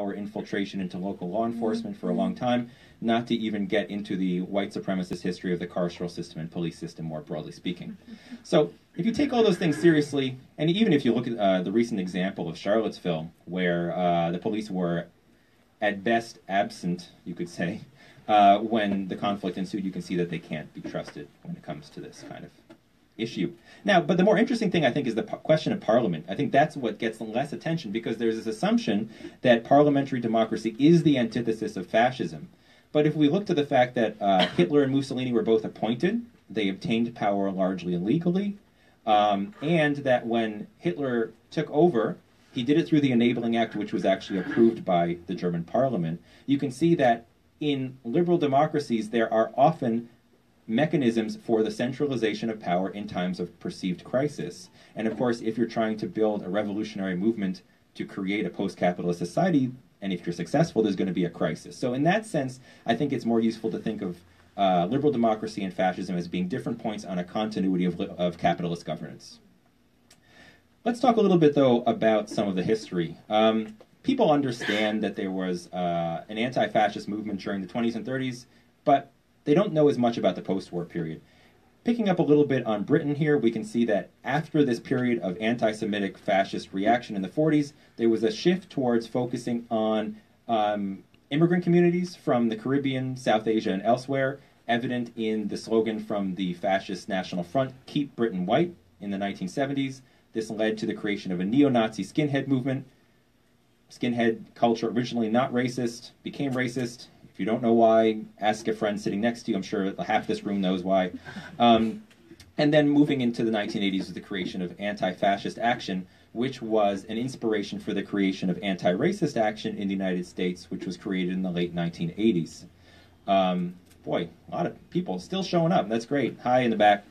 power infiltration into local law enforcement for a long time, not to even get into the white supremacist history of the carceral system and police system, more broadly speaking. So if you take all those things seriously, and even if you look at the recent example of Charlottesville, where the police were at best absent, you could say, when the conflict ensued, you can see that they can't be trusted when it comes to this kind of issue. Now, but the more interesting thing, I think, is the question of parliament. I think that's what gets less attention, because there's this assumption that parliamentary democracy is the antithesis of fascism. But if we look to the fact that Hitler and Mussolini were both appointed, they obtained power largely illegally, and that when Hitler took over, he did it through the Enabling Act, which was actually approved by the German parliament. You can see that in liberal democracies, there are often mechanisms for the centralization of power in times of perceived crisis. And of course, if you're trying to build a revolutionary movement to create a post-capitalist society, and if you're successful, there's going to be a crisis. So in that sense, I think it's more useful to think of liberal democracy and fascism as being different points on a continuity of capitalist governance. Let's talk a little bit, though, about some of the history. People understand that there was an anti-fascist movement during the 20s and 30s, but they don't know as much about the post-war period. Picking up a little bit on Britain here, we can see that after this period of anti-Semitic fascist reaction in the 40s, there was a shift towards focusing on immigrant communities from the Caribbean, South Asia, and elsewhere, evident in the slogan from the Fascist National Front, "Keep Britain White," in the 1970s. This led to the creation of a neo-Nazi skinhead movement. Skinhead culture, originally not racist, became racist. If you don't know why, ask a friend sitting next to you. I'm sure half this room knows why. And then moving into the 1980s was the creation of Anti-Fascist Action, which was an inspiration for the creation of anti-racist action in the United States, which was created in the late 1980s. Boy, a lot of people still showing up. That's great. Hi in the back.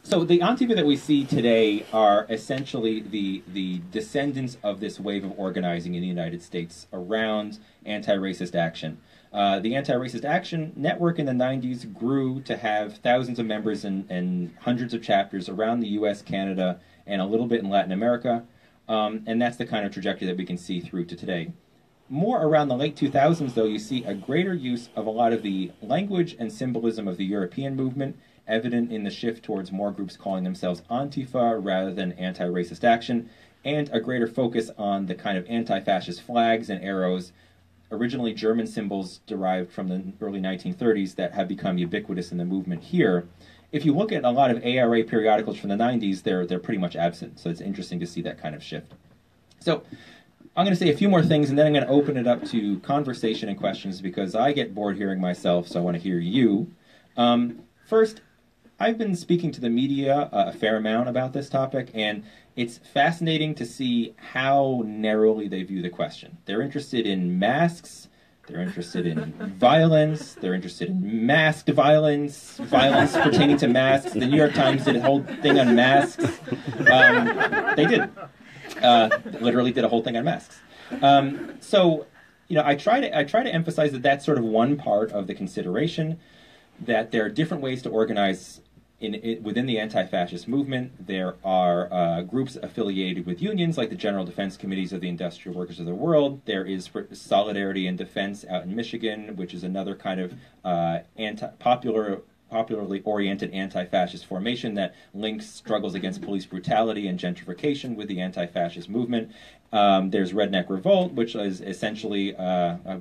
So the Antifa that we see today are essentially the descendants of this wave of organizing in the United States around anti-racist action. The Anti-Racist Action Network in the 90s grew to have thousands of members and hundreds of chapters around the US, Canada, and a little bit in Latin America. And that's the kind of trajectory that we can see through to today. More around the late 2000s, though, you see a greater use of a lot of the language and symbolism of the European movement, evident in the shift towards more groups calling themselves Antifa rather than anti-racist action, and a greater focus on the kind of anti-fascist flags and arrows, originally German symbols derived from the early 1930s that have become ubiquitous in the movement here. If you look at a lot of ARA periodicals from the 90s, they're pretty much absent, so it's interesting to see that kind of shift. So I'm going to say a few more things, and then I'm going to open it up to conversation and questions, because I get bored hearing myself, so I want to hear you. First, I've been speaking to the media a fair amount about this topic, and it's fascinating to see how narrowly they view the question. They're interested in masks, they're interested in violence, they're interested in masked violence, violence pertaining to masks. The New York Times did a whole thing on masks. They did. Literally did a whole thing on masks. So, you know, I try to emphasize that that's sort of one part of the consideration, that there are different ways to organize within the anti-fascist movement. There are groups affiliated with unions, like the General Defense Committees of the Industrial Workers of the World. There is Solidarity and Defense out in Michigan, which is another kind of popularly oriented anti-fascist formation that links struggles against police brutality and gentrification with the anti-fascist movement. There's Redneck Revolt, which is essentially,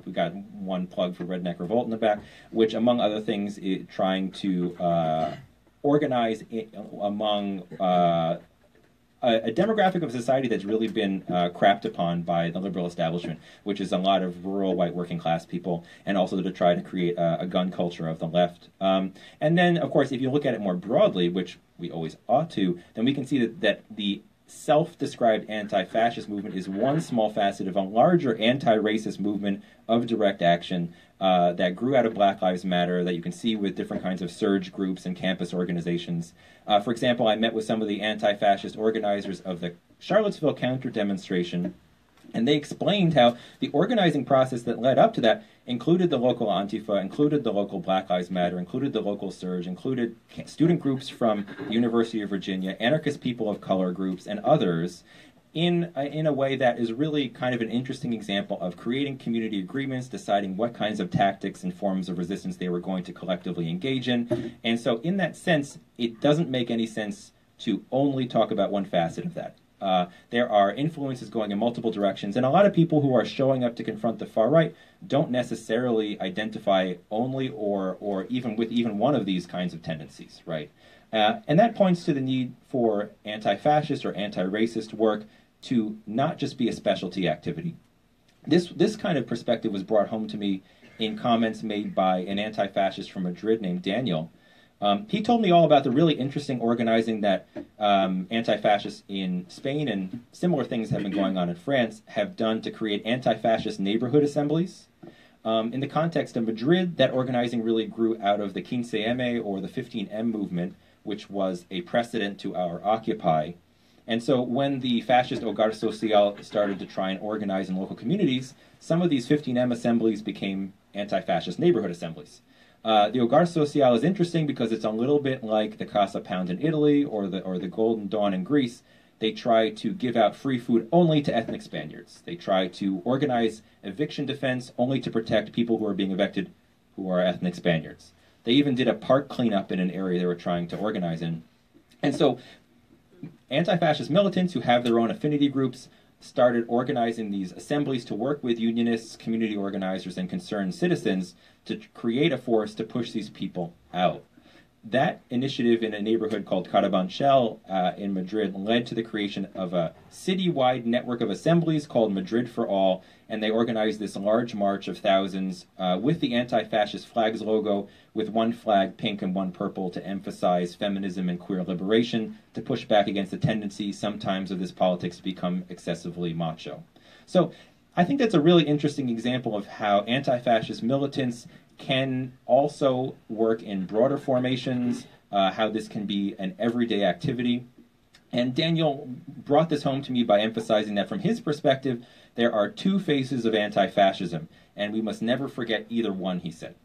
we got one plug for Redneck Revolt in the back, which, among other things, is trying to organize among a demographic of society that's really been crapped upon by the liberal establishment, which is a lot of rural white working class people, and also to try to create a gun culture of the left. And then, of course, if you look at it more broadly, which we always ought to, then we can see that the self-described anti-fascist movement is one small facet of a larger anti-racist movement of direct action that grew out of Black Lives Matter, that you can see with different kinds of surge groups and campus organizations. For example, I met with some of the anti-fascist organizers of the Charlottesville counter-demonstration, and they explained how the organizing process that led up to that included the local Antifa, included the local Black Lives Matter, included the local surge, included student groups from the University of Virginia, anarchist people of color groups, and others. in a way that is really kind of an interesting example of creating community agreements, deciding what kinds of tactics and forms of resistance they were going to collectively engage in. And so in that sense, it doesn't make any sense to only talk about one facet of that. There are influences going in multiple directions, and a lot of people who are showing up to confront the far right don't necessarily identify only or even with even one of these kinds of tendencies, right? And that points to the need for anti-fascist or anti-racist work to not just be a specialty activity. This kind of perspective was brought home to me in comments made by an anti-fascist from Madrid named Daniel. He told me all about the really interesting organizing that anti-fascists in Spain and similar things have been going on in France have done to create anti-fascist neighborhood assemblies. In the context of Madrid, that organizing really grew out of the 15M or the 15M movement, which was a precedent to our Occupy. And so when the fascist Hogar Social started to try and organize in local communities, some of these 15M assemblies became anti-fascist neighborhood assemblies. The Hogar Social is interesting because it's a little bit like the Casa Pound in Italy or the Golden Dawn in Greece. They try to give out free food only to ethnic Spaniards. They try to organize eviction defense only to protect people who are being evicted who are ethnic Spaniards. They even did a park cleanup in an area they were trying to organize in. And so anti-fascist militants who have their own affinity groups started organizing these assemblies to work with unionists, community organizers, and concerned citizens to create a force to push these people out. That initiative in a neighborhood called Carabanchel in Madrid led to the creation of a citywide network of assemblies called Madrid for All, and they organized this large march of thousands with the anti-fascist flags logo, with one flag pink and one purple to emphasize feminism and queer liberation, to push back against the tendency sometimes of this politics to become excessively macho. So I think that's a really interesting example of how anti-fascist militants can also work in broader formations, how this can be an everyday activity. And Daniel brought this home to me by emphasizing that from his perspective, there are two faces of anti-fascism, and we must never forget either one, he said.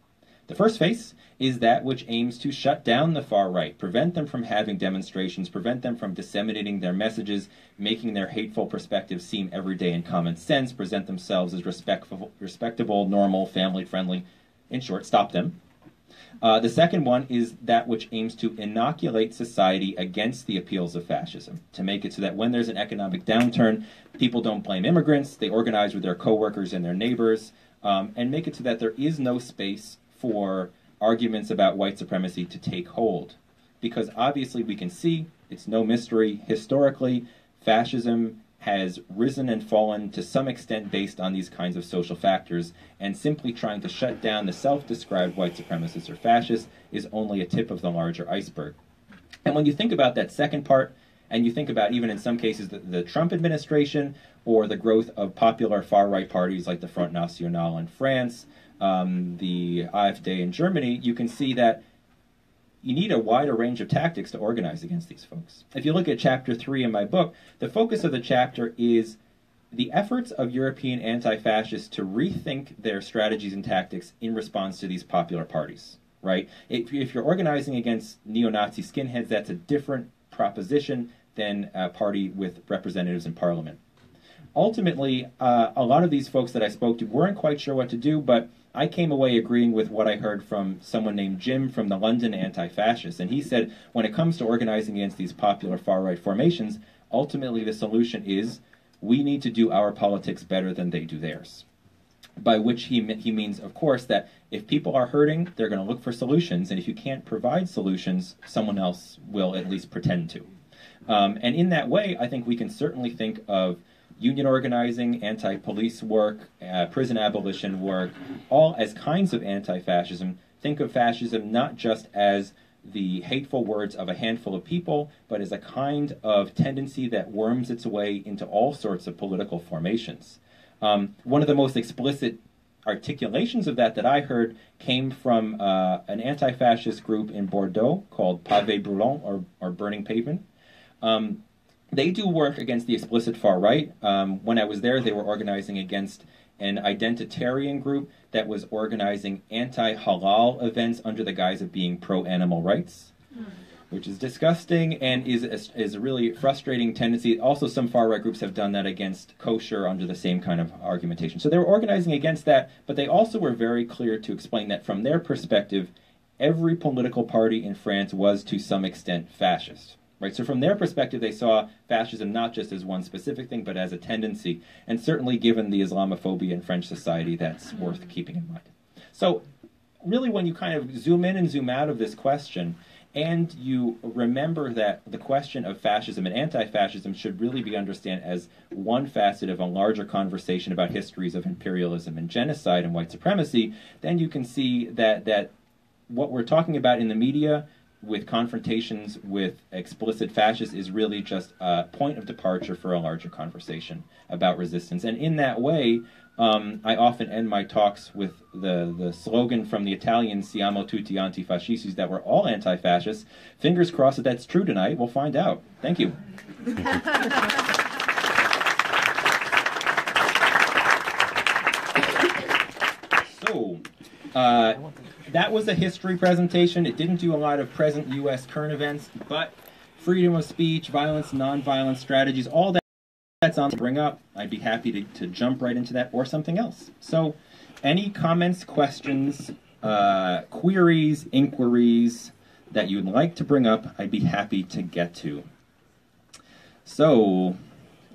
The first face is that which aims to shut down the far right, prevent them from having demonstrations, prevent them from disseminating their messages, making their hateful perspectives seem everyday and common sense, present themselves as respectable, normal, family-friendly. In short, stop them. The second one is that which aims to inoculate society against the appeals of fascism, to make it so that when there's an economic downturn, people don't blame immigrants, they organize with their coworkers and their neighbors, and make it so that there is no space for arguments about white supremacy to take hold. Because obviously we can see, it's no mystery, historically, fascism has risen and fallen to some extent based on these kinds of social factors, and simply trying to shut down the self-described white supremacists or fascists is only a tip of the larger iceberg. And when you think about that second part, and you think about even in some cases the Trump administration or the growth of popular far-right parties like the Front National in France, the AfD in Germany, you can see that you need a wider range of tactics to organize against these folks. If you look at chapter 3 in my book, the focus of the chapter is the efforts of European anti-fascists to rethink their strategies and tactics in response to these popular parties, right? If you're organizing against neo-Nazi skinheads, that's a different proposition than a party with representatives in parliament. Ultimately, a lot of these folks that I spoke to weren't quite sure what to do, but I came away agreeing with what I heard from someone named Jim from the London Anti-Fascists, and he said when it comes to organizing against these popular far-right formations, ultimately the solution is we need to do our politics better than they do theirs. By which he means, of course, that if people are hurting, they're going to look for solutions, and if you can't provide solutions, someone else will at least pretend to. And in that way, I think we can certainly think of union organizing, anti-police work, prison abolition work, all as kinds of anti-fascism. Think of fascism not just as the hateful words of a handful of people, but as a kind of tendency that worms its way into all sorts of political formations. One of the most explicit articulations of that I heard came from an anti-fascist group in Bordeaux called Pavé Brûlant, or Burning Pavement. They do work against the explicit far right. When I was there, they were organizing against an identitarian group that was organizing anti-halal events under the guise of being pro-animal rights. which is disgusting and is a really frustrating tendency. Also, some far-right groups have done that against kosher under the same kind of argumentation. So they were organizing against that, but they also were very clear to explain that from their perspective, every political party in France was to some extent fascist. Right? So from their perspective, they saw fascism not just as one specific thing, but as a tendency. And certainly given the Islamophobia in French society, that's worth keeping in mind. So really when you kind of zoom in and zoom out of this question, and you remember that the question of fascism and anti-fascism should really be understood as one facet of a larger conversation about histories of imperialism and genocide and white supremacy, then you can see that what we're talking about in the media with confrontations with explicit fascists is really just a point of departure for a larger conversation about resistance. And in that way, I often end my talks with the slogan from the Italians, "Siamo tutti antifascisti," that we're all anti-fascists. Fingers crossed that that's true tonight. We'll find out. Thank you. So, that was a history presentation. It didn't do a lot of present U.S. current events, but freedom of speech, violence, nonviolence strategies, all that's on to bring up. I'd be happy to jump right into that or something else. So any comments, questions, queries, inquiries that you'd like to bring up, I'd be happy to get to. So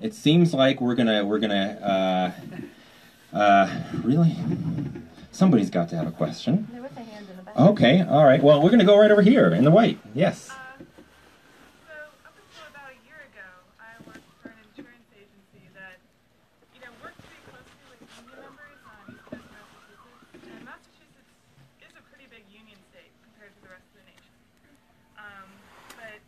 it seems like we're gonna really? Somebody's got to have a question. There was a hand in the back. Okay, all right. Well, we're going to go right over here in the white. Yes. So up until about a year ago, I worked for an insurance agency that, worked pretty closely with union members on East Coast Massachusetts. And Massachusetts is a pretty big union state compared to the rest of the nation. But,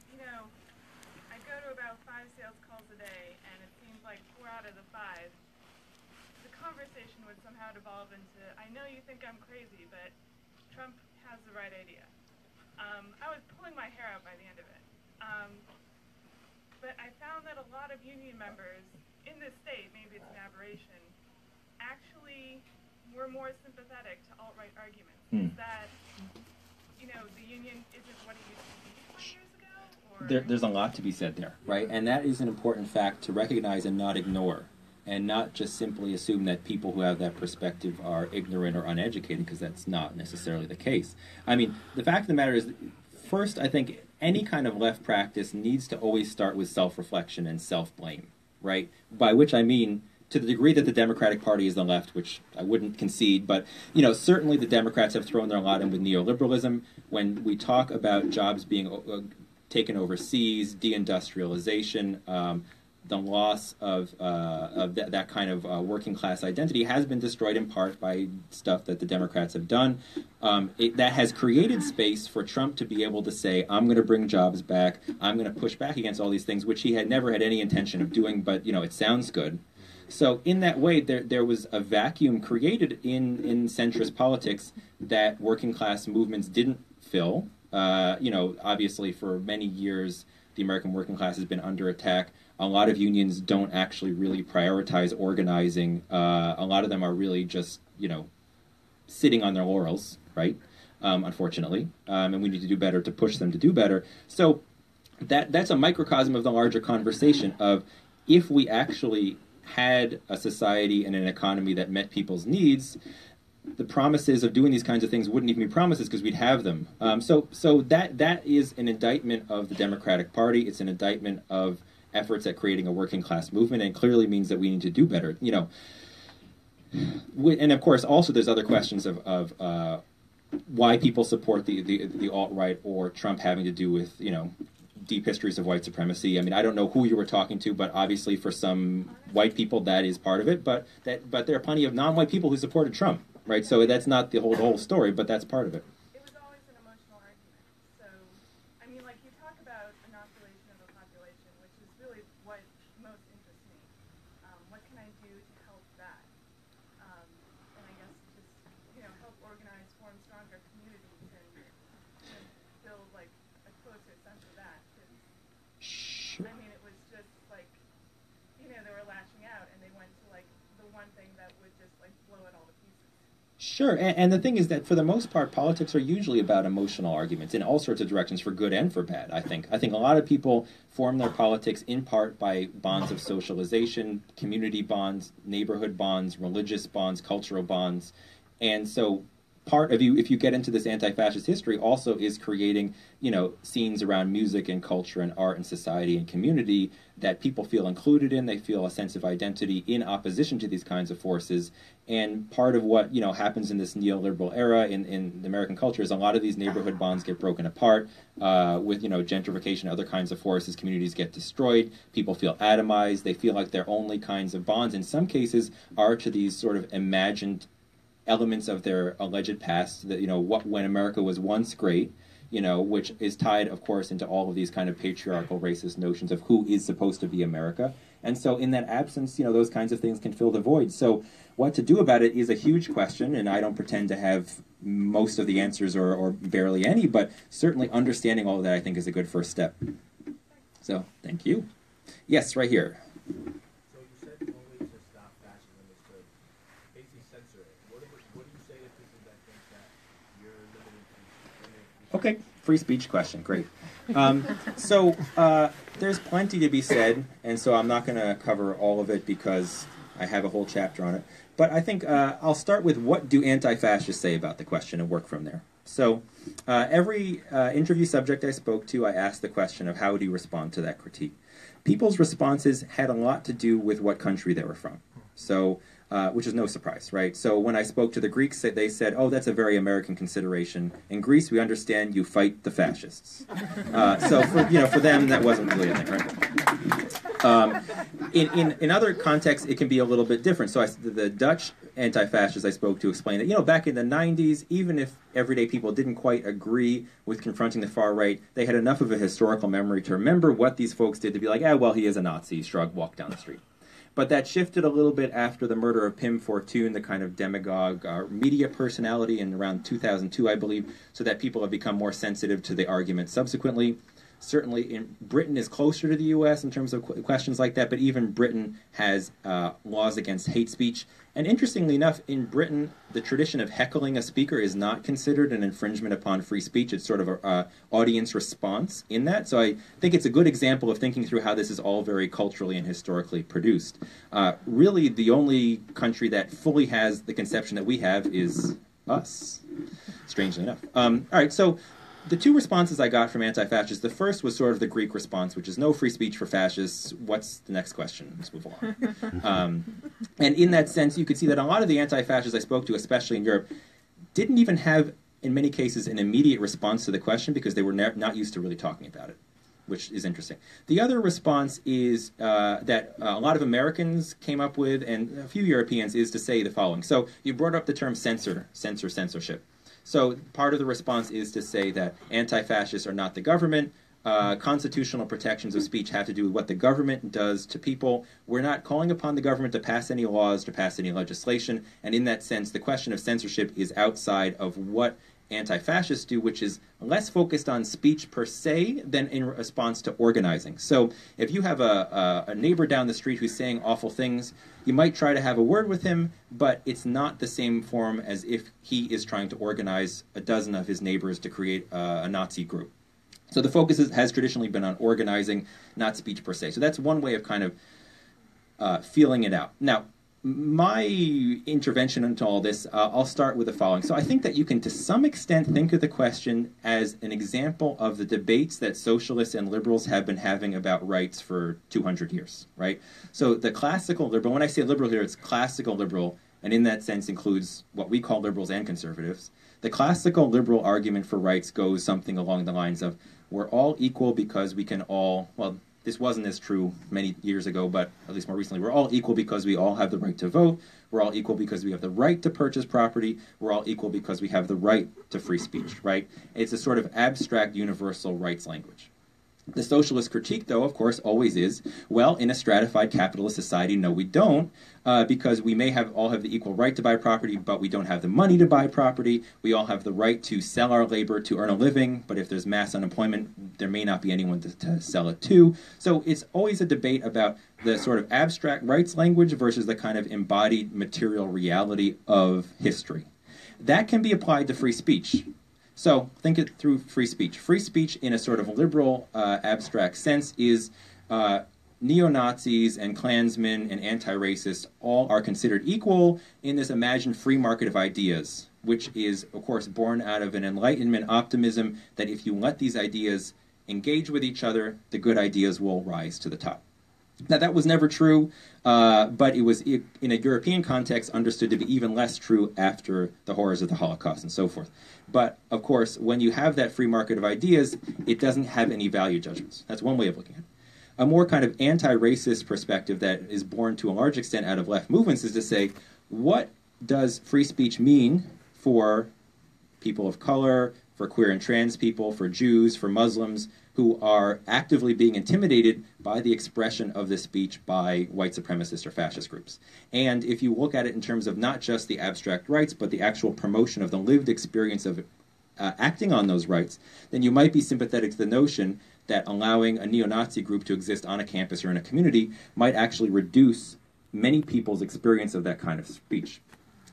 I go to about 5 sales calls a day, and it seems like 4 out of the 5, the conversation would somehow devolve into, I know you think I'm crazy, but Trump has the right idea. I was pulling my hair out by the end of it. But I found that a lot of union members in this state, maybe it's an aberration, actually were more sympathetic to alt-right arguments. Is that, the union isn't what it used to be 20 years ago? Or? There's a lot to be said there, right? And that is an important fact to recognize and not ignore. And not just simply assume that people who have that perspective are ignorant or uneducated, because that's not necessarily the case. I mean, the fact of the matter is, first, I think any kind of left practice needs to always start with self-reflection and self-blame, right? By which I mean, to the degree that the Democratic Party is the left, which I wouldn't concede, but, certainly the Democrats have thrown their lot in with neoliberalism. When we talk about jobs being taken overseas, deindustrialization, the loss of that kind of working class identity has been destroyed in part by stuff that the Democrats have done. That has created space for Trump to be able to say, I'm going to bring jobs back, I'm going to push back against all these things, which he had never had any intention of doing, but, it sounds good. So in that way, there was a vacuum created in centrist politics that working class movements didn't fill. Obviously for many years, the American working class has been under attack. A lot of unions don't actually really prioritize organizing. A lot of them are really just, sitting on their laurels, right? Unfortunately. And we need to do better to push them to do better. So that's a microcosm of the larger conversation of if we actually had a society and an economy that met people's needs, the promises of doing these kinds of things wouldn't even be promises because we'd have them. So that is an indictment of the Democratic Party. It's an indictment of efforts at creating a working class movement, and clearly means that we need to do better. And of course, also there's other questions of why people support the alt-right or Trump having to do with deep histories of white supremacy. I mean, I don't know who you were talking to, but obviously for some white people that is part of it. But there are plenty of non-white people who supported Trump, right? So that's not the whole story, but that's part of it. It was always an emotional argument. So, I mean, like you talk about inoculation of the population, which is really what most interests me. What can I do to help that? And I guess just, help organize, form stronger communities and build like a closer sense of that. Sure. I mean, it was just like, they were lashing out and they went to like the one thing that would just like blow it all to pieces. Sure, and the thing is that for the most part, politics are usually about emotional arguments in all sorts of directions, for good and for bad. I think a lot of people form their politics in part by bonds of socialization, community bonds, neighborhood bonds, religious bonds, cultural bonds, and so part of you, if you get into this anti-fascist history, also is creating, scenes around music and culture and art and society and community that people feel included in. They feel a sense of identity in opposition to these kinds of forces. And part of what, happens in this neoliberal era in the American culture is a lot of these neighborhood bonds get broken apart with, gentrification and other kinds of forces. Communities get destroyed. People feel atomized. They feel like their only kinds of bonds, in some cases, are to these sort of imagined elements of their alleged past, that when America was once great, which is tied, of course, into all of these kind of patriarchal, racist notions of who is supposed to be America. And so in that absence, those kinds of things can fill the void. So what to do about it is a huge question, and I don't pretend to have most of the answers or barely any, but certainly understanding all of that, I think, is a good first step. So thank you. Yes, right here. Okay, free speech question, great. There's plenty to be said, and so I'm not going to cover all of it because I have a whole chapter on it. But I think I'll start with what do anti-fascists say about the question and work from there. So every interview subject I spoke to, I asked the question of how do you respond to that critique. People's responses had a lot to do with what country they were from. So which is no surprise, right? So when I spoke to the Greeks, they said, oh, that's a very American consideration. In Greece, we understand you fight the fascists. So for them, that wasn't really a thing, right? In other contexts, it can be a little bit different. So the Dutch anti-fascists I spoke to explained that, back in the 90s, even if everyday people didn't quite agree with confronting the far right, they had enough of a historical memory to remember what these folks did to be like, well, he is a Nazi, shrug, walk down the street. But that shifted a little bit after the murder of Pim Fortuyn, the kind of demagogue media personality in around 2002, I believe, so that people have become more sensitive to the argument subsequently. Certainly, Britain is closer to the U.S. in terms of questions like that, but even Britain has laws against hate speech. And interestingly enough, in Britain, the tradition of heckling a speaker is not considered an infringement upon free speech. It's sort of an audience response in that. So I think it's a good example of thinking through how this is all very culturally and historically produced. Really, the only country that fully has the conception that we have is us, strangely enough. All right, so the two responses I got from anti-fascists, the first was sort of the Greek response, which is no free speech for fascists. What's the next question? Let's move along. And in that sense, you could see that a lot of the anti-fascists I spoke to, especially in Europe, didn't even have, in many cases, an immediate response to the question because they were not used to really talking about it, which is interesting. The other response is that a lot of Americans came up with, and a few Europeans, is to say the following. So you brought up the term censorship. So part of the response is to say that anti-fascists are not the government. Constitutional protections of speech have to do with what the government does to people. We're not calling upon the government to pass any laws, to pass any legislation. And in that sense, the question of censorship is outside of what anti-fascists do, which is less focused on speech per se than in response to organizing. So if you have a neighbor down the street who's saying awful things, you might try to have a word with him, but it's not the same form as if he is trying to organize a dozen of his neighbors to create a Nazi group. So the focus has traditionally been on organizing, not speech per se. So that's one way of kind of feeling it out. Now, my intervention into all this, I'll start with the following. So I think that you can, to some extent, think of the question as an example of the debates that socialists and liberals have been having about rights for 200 years, right? So the classical liberal, when I say liberal here, it's classical liberal, and in that sense includes what we call liberals and conservatives. The classical liberal argument for rights goes something along the lines of, we're all equal because we can all, well, this wasn't as true many years ago, but at least more recently, we're all equal because we all have the right to vote. We're all equal because we have the right to purchase property. We're all equal because we have the right to free speech, right? It's a sort of abstract universal rights language. The socialist critique, though, of course, always is, well, in a stratified capitalist society, no, we don't, because we may all have the equal right to buy property, but we don't have the money to buy property. We all have the right to sell our labor to earn a living, but if there's mass unemployment, there may not be anyone to sell it to. So it's always a debate about the sort of abstract rights language versus the kind of embodied material reality of history. that can be applied to free speech. So think it through free speech. Free speech in a sort of liberal, abstract sense is neo-Nazis and Klansmen and anti-racists all are considered equal in this imagined free market of ideas, which is, of course, born out of an Enlightenment optimism that if you let these ideas engage with each other, the good ideas will rise to the top. Now, that was never true, but it was, in a European context, understood to be even less true after the horrors of the Holocaust and so forth. But, of course, when you have that free market of ideas, it doesn't have any value judgments. That's one way of looking at it. A more kind of anti-racist perspective that is born to a large extent out of left movements is to say, what does free speech mean for people of color, for queer and trans people, for Jews, for Muslims, who are actively being intimidated by the expression of this speech by white supremacist or fascist groups. And if you look at it in terms of not just the abstract rights, but the actual promotion of the lived experience of acting on those rights, then you might be sympathetic to the notion that allowing a neo-Nazi group to exist on a campus or in a community might actually reduce many people's experience of that kind of speech.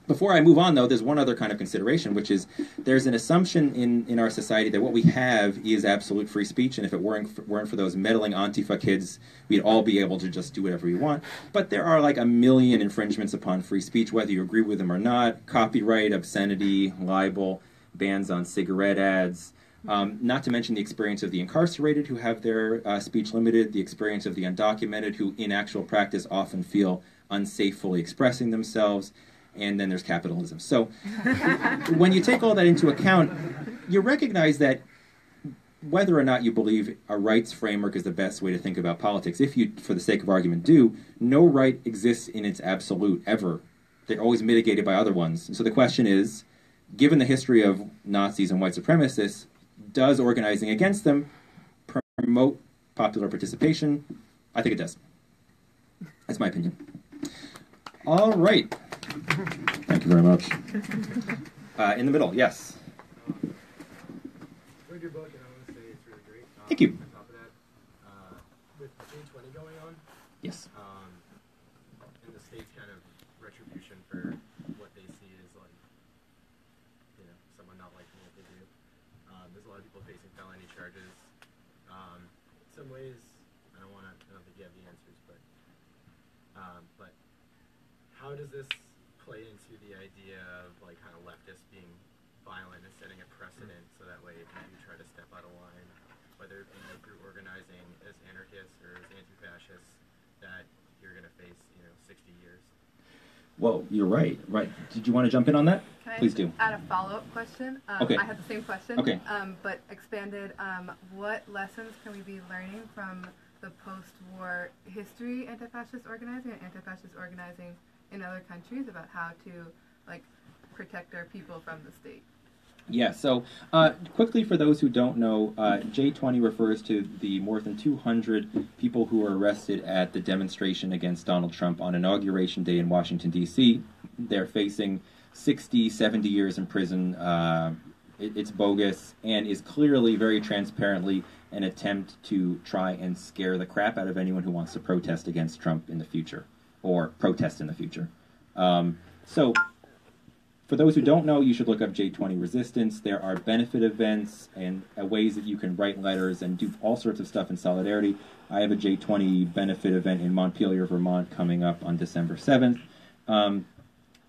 Before I move on, though, there's one other kind of consideration, which is there's an assumption in our society that what we have is absolute free speech, and if it weren't for those meddling Antifa kids, we'd all be able to just do whatever we want. But there are like a million infringements upon free speech, whether you agree with them or not: copyright, obscenity, libel, bans on cigarette ads, not to mention the experience of the incarcerated who have their speech limited, the experience of the undocumented who in actual practice often feel unsafe fully expressing themselves. And then there's capitalism. So when you take all that into account, you recognize that whether or not you believe a rights framework is the best way to think about politics, if you, for the sake of argument, do, no right exists in its absolute, ever. They're always mitigated by other ones. And so the question is, given the history of Nazis and white supremacists, does organizing against them promote popular participation? I think it does. That's my opinion. All right. Thank you very much. In the middle, yes. Read your book, and I want to say it's really great. Thank you. On top of that, with J20 going on, Yes. and the state's kind of retribution for what they see as like, someone not liking what they do. There's a lot of people facing felony charges. In some ways, I don't think you have the answers, but how does this play into the idea of like kind of leftists being violent and setting a precedent so that way if you try to step out of line, whether it be through organizing as anarchists or as anti-fascists, that you're going to face 60 years? Well, you're right. Right. Did you want to jump in on that? Please do. Add a follow-up question. Okay. I had the same question, Okay. But expanded. What lessons can we be learning from the post-war history anti-fascist organizing and anti-fascist organizing in other countries about how to protect our people from the state? Yeah, so quickly for those who don't know, J20 refers to the more than 200 people who were arrested at the demonstration against Donald Trump on Inauguration Day in Washington, D.C. They're facing 60, 70 years in prison. It's bogus and is clearly, very transparently, an attempt to try and scare the crap out of anyone who wants to protest against Trump in the future, or protest in the future. So, for those who don't know, you should look up J20 Resistance. There are benefit events and ways that you can write letters and do all sorts of stuff in solidarity. I have a J20 benefit event in Montpelier, Vermont, coming up on December 7th.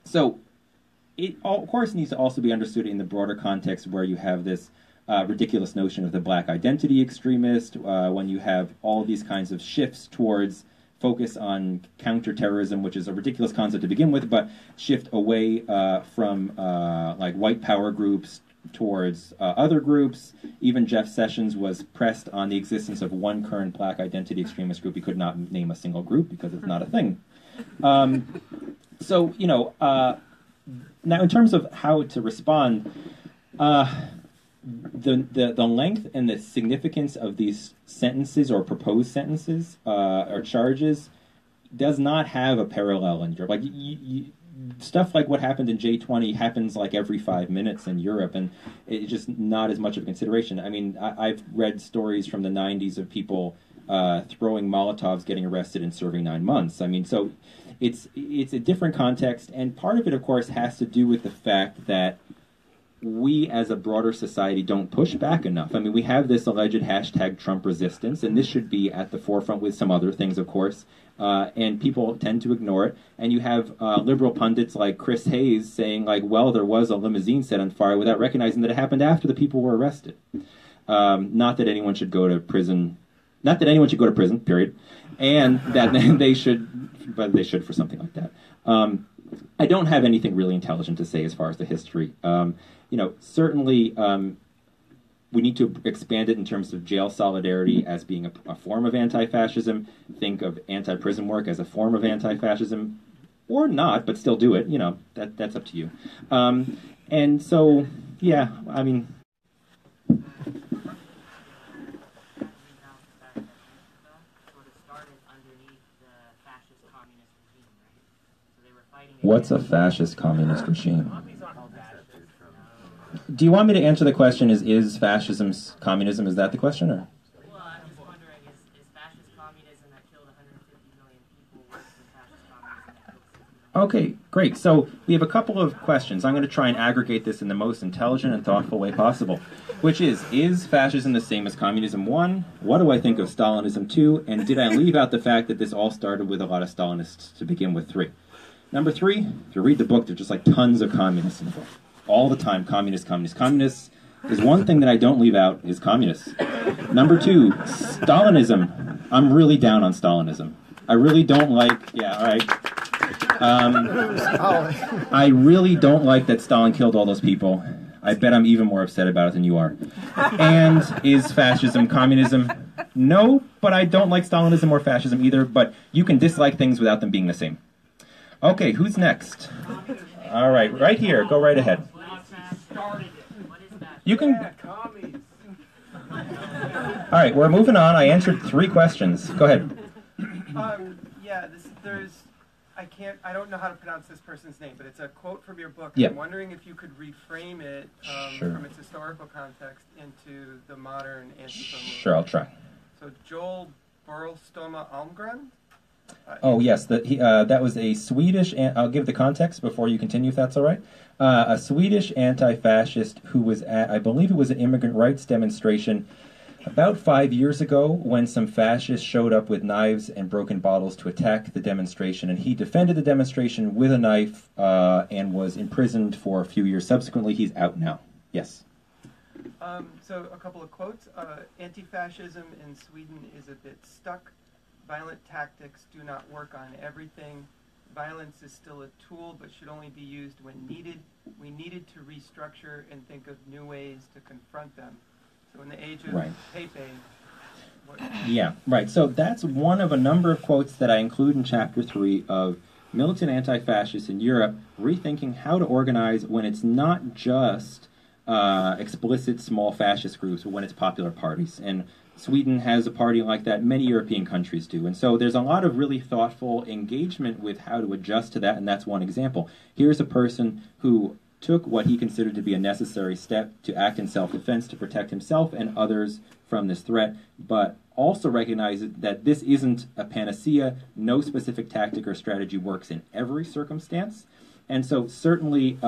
So, it, of course, needs to also be understood in the broader context where you have this ridiculous notion of the black identity extremist, when you have all these kinds of shifts towards focus on counterterrorism, which is a ridiculous concept to begin with, but shift away from white power groups towards other groups. Even Jeff Sessions was pressed on the existence of one current black identity extremist group. He could not name a single group because it's not a thing. So, now in terms of how to respond, the length and the significance of these sentences or proposed sentences or charges does not have a parallel in Europe. Stuff like what happened in J20 happens every 5 minutes in Europe, and it's just not as much of a consideration. I mean, I've read stories from the 90s of people throwing Molotovs, getting arrested, and serving 9 months. I mean, so it's a different context, and part of it, of course, has to do with the fact that we as a broader society don't push back enough. I mean, we have this alleged hashtag Trump resistance, and this should be at the forefront with some other things, of course, and people tend to ignore it. And you have liberal pundits like Chris Hayes saying, like, well, there was a limousine set on fire, without recognizing that it happened after the people were arrested. Not that anyone should go to prison. Not that anyone should go to prison, period. And that they should, but they should for something like that. I don't have anything really intelligent to say as far as the history. Certainly we need to expand it in terms of jail solidarity as being a form of anti-fascism. Think of anti-prison work as a form of anti-fascism, or not, but still do it. That's up to you. And so, yeah, I mean. What's a fascist communist regime? Do you want me to answer the question, is fascism communism? Is that the question? Or? Well, I'm just wondering, is fascist communism that killed 150 million people worse than fascist communism that killed 60 million? Okay, great. So we have a couple of questions. I'm going to try and aggregate this in the most intelligent and thoughtful way possible, which is fascism the same as communism? 1, what do I think of Stalinism? 2, and did I leave out the fact that this all started with a lot of Stalinists to begin with? 3. Number 3, if you read the book, there's just like tons of communists in the book. All the time, communists, communists, communists. There's one thing that I don't leave out, is communists. Number 2, Stalinism. I'm really down on Stalinism. I really don't like, yeah, all right. I really don't like that Stalin killed all those people. I bet I'm even more upset about it than you are. And is fascism communism? No, but I don't like Stalinism or fascism either, but you can dislike things without them being the same. Okay, who's next? All right, right here. Go right ahead. You can. All right, we're moving on. I answered 3 questions. Go ahead. I don't know how to pronounce this person's name, but it's a quote from your book. Yep. I'm wondering if you could reframe it Sure. from its historical context into the modern Antifa movement. Sure, I'll try. So Joel Borrelstoma Almgren? Oh, yes, that was a Swedish, I'll give the context before you continue, if that's all right. A Swedish anti-fascist who was at, I believe it was an immigrant rights demonstration about 5 years ago when some fascists showed up with knives and broken bottles to attack the demonstration, and he defended the demonstration with a knife and was imprisoned for a few years. Subsequently, he's out now. Yes? So a couple of quotes. Anti-fascism in Sweden is a bit stuck. Violent tactics do not work on everything. Violence is still a tool, but should only be used when needed. We needed to restructure and think of new ways to confront them. So in the age of Pepe... Yeah, right. So that's one of a number of quotes that I include in Chapter 3 of militant anti-fascists in Europe rethinking how to organize when it's not just explicit small fascist groups, but when it's popular parties. And Sweden has a party like that. Many European countries do. And so there's a lot of really thoughtful engagement with how to adjust to that, and that's one example. Here's a person who took what he considered to be a necessary step to act in self-defense to protect himself and others from this threat, but also recognizes that this isn't a panacea. No specific tactic or strategy works in every circumstance. And so certainly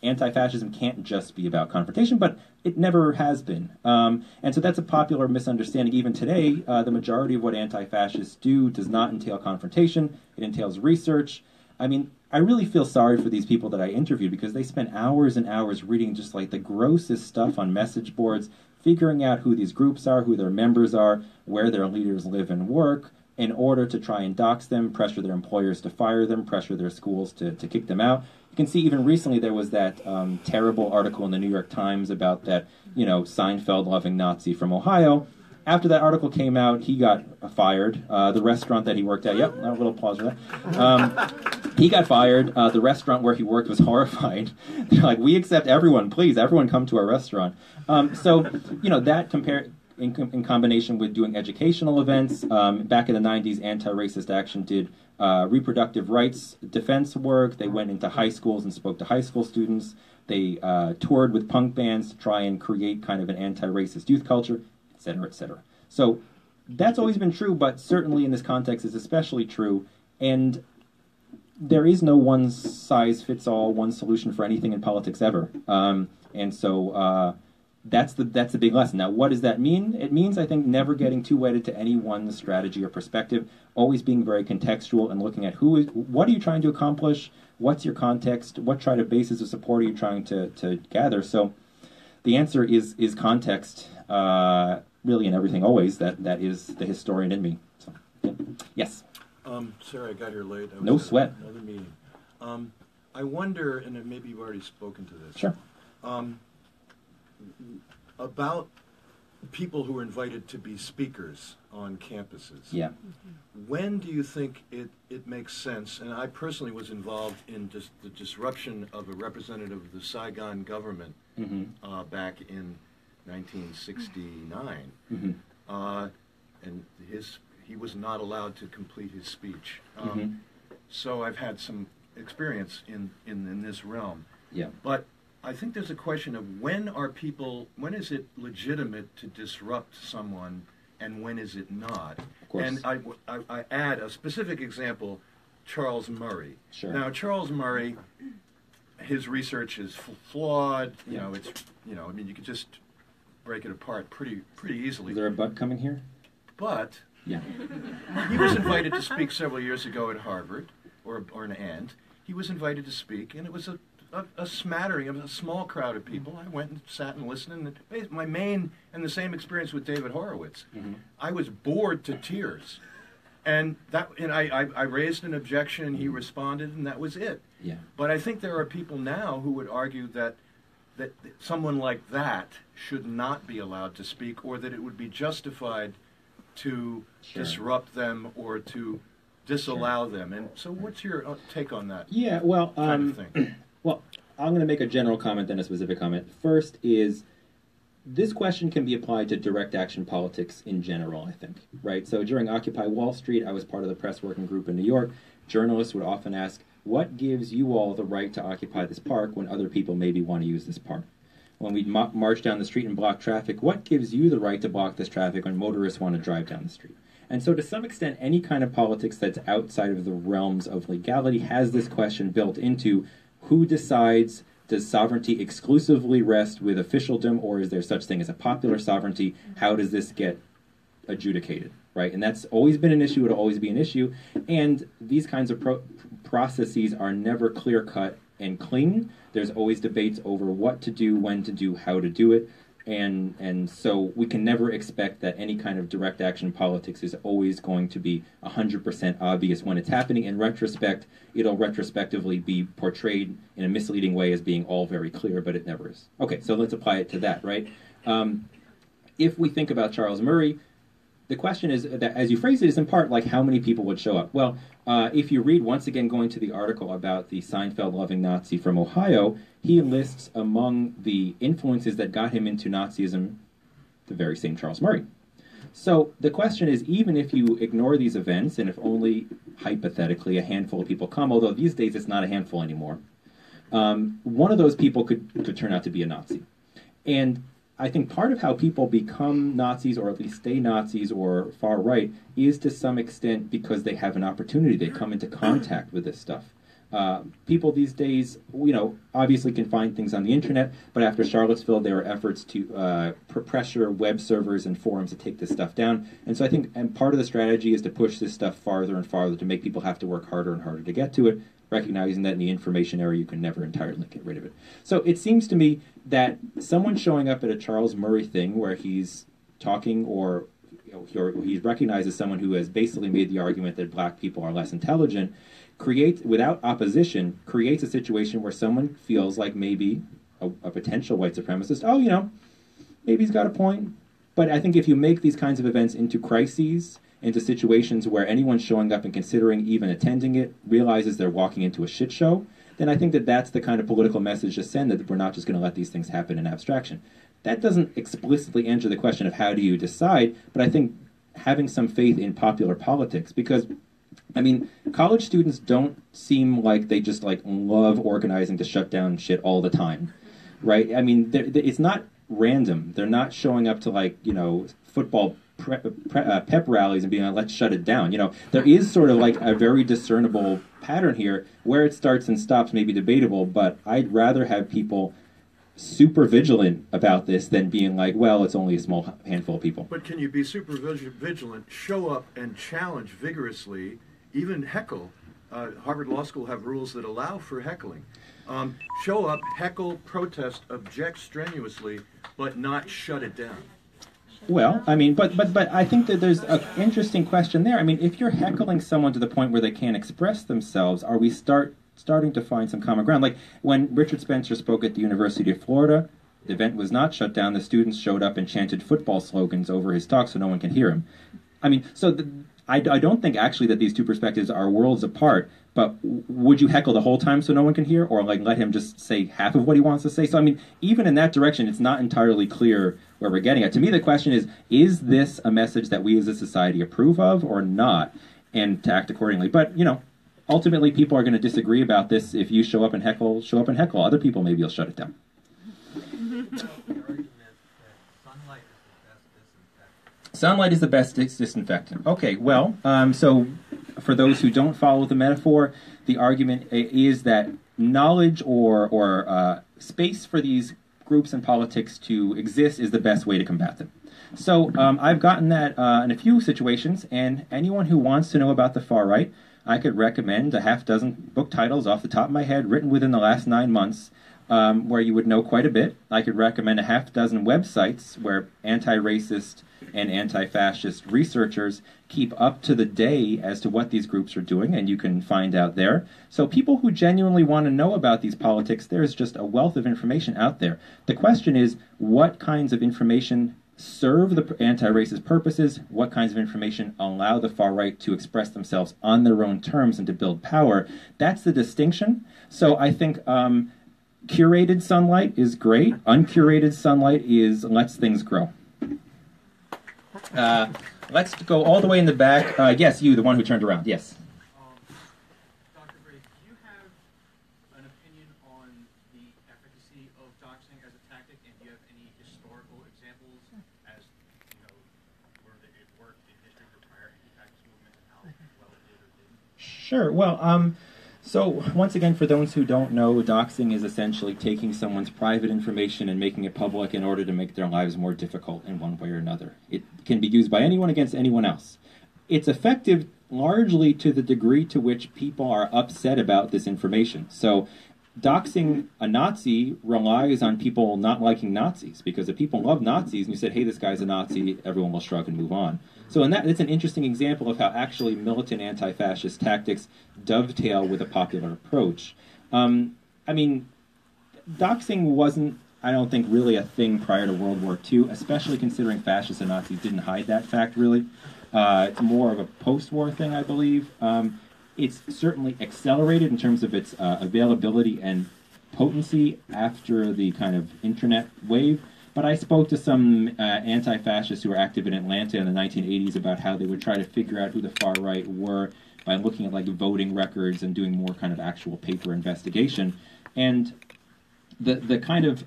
anti-fascism can't just be about confrontation, but it never has been. And so that's a popular misunderstanding. Even today, the majority of what anti-fascists do does not entail confrontation. It entails research. I mean, I really feel sorry for these people that I interviewed because they spent hours and hours reading just like the grossest stuff on message boards, figuring out who these groups are, who their members are, where their leaders live and work, in order to try and dox them, pressure their employers to fire them, pressure their schools to kick them out. You can see even recently there was that terrible article in the New York Times about that, Seinfeld-loving Nazi from Ohio. After that article came out, he got fired. The restaurant that he worked at, yep, a little applause for that. He got fired. The restaurant where he worked was horrified. They're like, we accept everyone, please, everyone come to our restaurant. That in combination with doing educational events. Back in the 90s, Anti-Racist Action did reproductive rights defense work. They went into high schools and spoke to high school students. They toured with punk bands to try and create kind of an anti-racist youth culture, et cetera, et cetera. So that's always been true, but certainly in this context is especially true. And there is no one size fits all, one solution for anything in politics ever. And so that's the big lesson. Now, what does that mean? It means, I think, never getting too wedded to any one strategy or perspective, always being very contextual and looking at what are you trying to accomplish, what's your context, what kind of basis of support are you trying to gather. So the answer is context, really, in everything, always. That is the historian in me. So, yeah. Yes? Sarah, I got here late. I was No at sweat. Another meeting. I wonder, and maybe you've already spoken to this. Sure. About people who are invited to be speakers on campuses. Yeah. When do you think it makes sense? And I personally was involved in just the disruption of a representative of the Saigon government back in 1969. And he was not allowed to complete his speech. So I've had some experience in this realm. Yeah. But I think there's a question of when is it legitimate to disrupt someone and when is it not? Of course. And I add a specific example, Charles Murray. Sure. Now, Charles Murray, his research is flawed. You know, I mean, you could just break it apart pretty easily. Is there a but coming here? But yeah, he was invited to speak several years ago at Harvard, or an and. He was invited to speak, and it was a smattering of a small crowd of people. I went and sat and listened, and my main and the same experience with David Horowitz. I was bored to tears, and I raised an objection, and he responded, and that was it. Yeah. But I think there are people now who would argue that someone like that should not be allowed to speak, or that it would be justified to disrupt them or to disallow them. And so what's your take on that? Yeah, well, kind of thing? Well, I'm going to make a general comment, then a specific comment. First is, this question can be applied to direct action politics in general, I think, right? So during Occupy Wall Street, I was part of the press working group in New York. Journalists would often ask, what gives you all the right to occupy this park when other people maybe want to use this park? When we march down the street and block traffic, what gives you the right to block this traffic when motorists want to drive down the street? And so to some extent, any kind of politics that's outside of the realms of legality has this question built into who decides, does sovereignty exclusively rest with officialdom, or is there such thing as a popular sovereignty? How does this get adjudicated, right? And that's always been an issue, it'll always be an issue. And these kinds of processes are never clear-cut and clean. There's always debates over what to do, when to do, how to do it. And so we can never expect that any kind of direct action politics is always going to be 100% obvious when it's happening. In retrospect, it'll retrospectively be portrayed in a misleading way as being all very clear, but it never is. Okay, so let's apply it to that, right? If we think about Charles Murray, the question is, that, as you phrase it, is in part like how many people would show up. Well, if you read, once again, going to the article about the Seinfeld-loving Nazi from Ohio, he lists among the influences that got him into Nazism the very same Charles Murray. So the question is, even if you ignore these events, and if only hypothetically a handful of people come, although these days it's not a handful anymore, one of those people could turn out to be a Nazi. And I think part of how people become Nazis, or at least stay Nazis or far right, is to some extent because they have an opportunity. They come into contact with this stuff. People these days, obviously can find things on the internet, but after Charlottesville, there are efforts to pressure web servers and forums to take this stuff down. And so I think part of the strategy is to push this stuff farther and farther to make people have to work harder and harder to get to it, recognizing that in the information era, you can never entirely get rid of it. So it seems to me that someone showing up at a Charles Murray thing where he's talking or he's recognized as someone who has basically made the argument that black people are less intelligent, without opposition, creates a situation where someone feels like maybe a potential white supremacist, maybe he's got a point. But I think if you make these kinds of events into crises, into situations where anyone showing up and considering even attending it realizes they're walking into a shit show, then I think that that's the kind of political message to send, that we're not just going to let these things happen in abstraction. That doesn't explicitly answer the question of how do you decide, but I think having some faith in popular politics, because, college students don't seem like they just, love organizing to shut down shit all the time, right? It's not random. They're not showing up to, football pep rallies and being like, let's shut it down. You know, there is sort of like a very discernible pattern here. Where it starts and stops may be debatable, but I'd rather have people super vigilant about this than being like, well, it's only a small handful of people. But can you be super vigilant, show up and challenge vigorously, even heckle? Harvard Law School have rules that allow for heckling. Show up, heckle, protest, object strenuously, but not shut it down. Well, I mean, but I think that there's an interesting question there. I mean, if you're heckling someone to the point where they can't express themselves, are we starting to find some common ground? Like when Richard Spencer spoke at the University of Florida, the event was not shut down. The students showed up and chanted football slogans over his talk so no one can hear him. I mean, so I don't think actually that these two perspectives are worlds apart, but would you heckle the whole time so no one can hear, or like let him just say half of what he wants to say? So I mean, even in that direction, it's not entirely clear where we're getting at. To me, the question is this a message that we as a society approve of or not, and to act accordingly? But, you know, ultimately people are going to disagree about this. If you show up and heckle. Other people maybe will shut it down. Sunlight is the best disinfectant. Okay, well, so for those who don't follow the metaphor, the argument is that knowledge or space for these groups and politics to exist is the best way to combat them. So I've gotten that in a few situations, and anyone who wants to know about the far right, I could recommend a half dozen book titles off the top of my head written within the last 9 months where you would know quite a bit. I could recommend a half dozen websites where anti-racist and anti-fascist researchers keep up to the day as to what these groups are doing, and you can find out there. So people who genuinely want to know about these politics, there's just a wealth of information out there. The question is, what kinds of information serve the anti-racist purposes? What kinds of information allow the far right to express themselves on their own terms and to build power? That's the distinction. So I think curated sunlight is great. Uncurated sunlight lets things grow. Let's go all the way in the back. Yes, you, the one who turned around. Yes. Dr. Bray, do you have an opinion on the efficacy of doxing as a tactic, and do you have any historical examples as, you know, where it worked in history for prior anti-fascist movements and how well it did or didn't? Sure. Well, so once again, for those who don't know, doxing is essentially taking someone's private information and making it public in order to make their lives more difficult in one way or another. It can be used by anyone against anyone else. It's effective largely to the degree to which people are upset about this information. So doxing a Nazi relies on people not liking Nazis, because if people love Nazis and you said, hey, this guy's a Nazi, everyone will shrug and move on. So in that, it's an interesting example of how actually militant anti-fascist tactics dovetail with a popular approach. I mean, doxing wasn't, I don't think, really a thing prior to World War II, especially considering fascists and Nazis didn't hide that fact, really. It's more of a post-war thing, I believe. It's certainly accelerated in terms of its availability and potency after the kind of internet wave. But I spoke to some anti-fascists who were active in Atlanta in the 1980s about how they would try to figure out who the far right were by looking at like voting records and doing more kind of actual paper investigation. And the kind of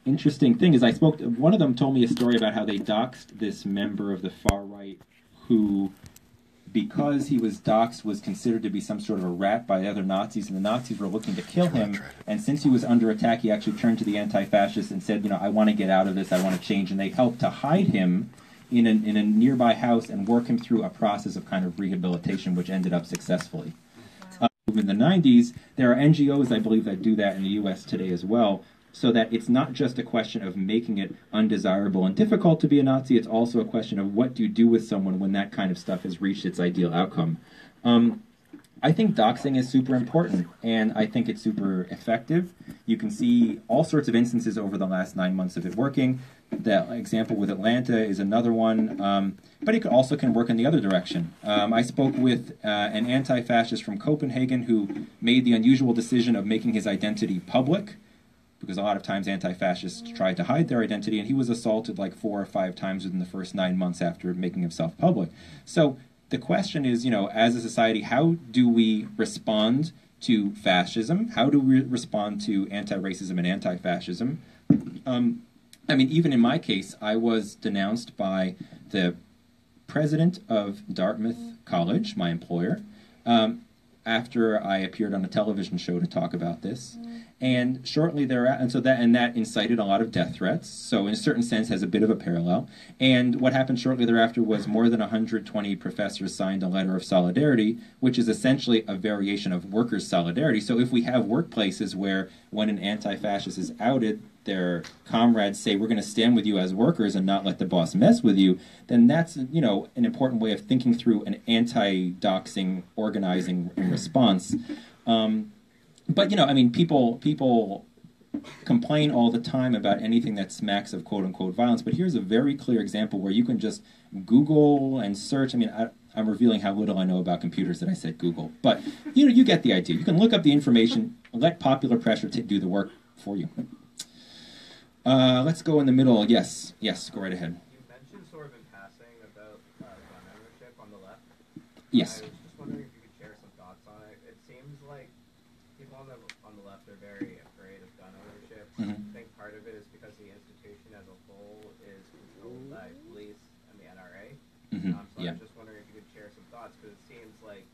interesting thing is one of them told me a story about how they doxed this member of the far right who, because he was doxed, was considered to be some sort of a rat by other Nazis, and the Nazis were looking to kill him. And since he was under attack, he actually turned to the anti-fascists and said, you know, I want to get out of this, I want to change. And they helped to hide him in a nearby house and work him through a process of kind of rehabilitation, which ended up successfully. In the 90s, there are NGOs, I believe, that do that in the U.S. today as well, so that it's not just a question of making it undesirable and difficult to be a Nazi, it's also a question of what do you do with someone when that kind of stuff has reached its ideal outcome. I think doxing is super important, and I think it's super effective. You can see all sorts of instances over the last 9 months of it working. The example with Atlanta is another one, but it also can work in the other direction. I spoke with an anti-fascist from Copenhagen who made the unusual decision of making his identity public, because a lot of times anti-fascists try to hide their identity, and he was assaulted like 4 or 5 times within the first 9 months after making himself public. So the question is, you know, as a society, how do we respond to fascism? How do we respond to anti-racism and anti-fascism? I mean, even in my case, I was denounced by the president of Dartmouth College, my employer, after I appeared on a television show to talk about this. And shortly thereafter, and that incited a lot of death threats. So in a certain sense has a bit of a parallel. And what happened shortly thereafter was more than 120 professors signed a letter of solidarity, which is essentially a variation of workers' solidarity. So if we have workplaces where when an anti-fascist is outed, their comrades say, we're going to stand with you as workers and not let the boss mess with you, then that's, you know, an important way of thinking through an anti-doxing organizing response. But, you know, I mean, people complain all the time about anything that smacks of quote-unquote violence, but here's a very clear example where you can just Google and search. I mean, I'm revealing how little I know about computers that I said Google. But, you know, you get the idea. You can look up the information, let popular pressure do the work for you. Let's go in the middle. Yes, go right ahead. You mentioned sort of in passing about gun ownership on the left. Yes. I was just wondering if you could share some thoughts on it. It seems like people on the left are very afraid of gun ownership. Mm-hmm. I think part of it is because the institution as a whole is controlled by police and the NRA. Mm-hmm. So I was just wondering if you could share some thoughts, because it seems like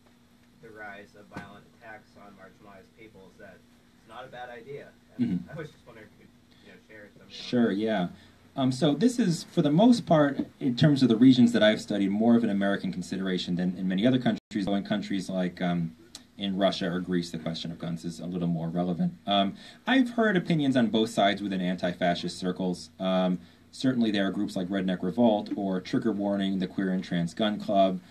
the rise of violent attacks on marginalized people is that it's not a bad idea. And I was just wondering if you could share something. Sure, yeah. So this is, for the most part, in terms of the regions that I've studied, more of an American consideration than in many other countries. Though in countries like in Russia or Greece, the question of guns is a little more relevant. I've heard opinions on both sides within anti-fascist circles. Certainly there are groups like Redneck Revolt or Trigger Warning, the Queer and Trans Gun Club,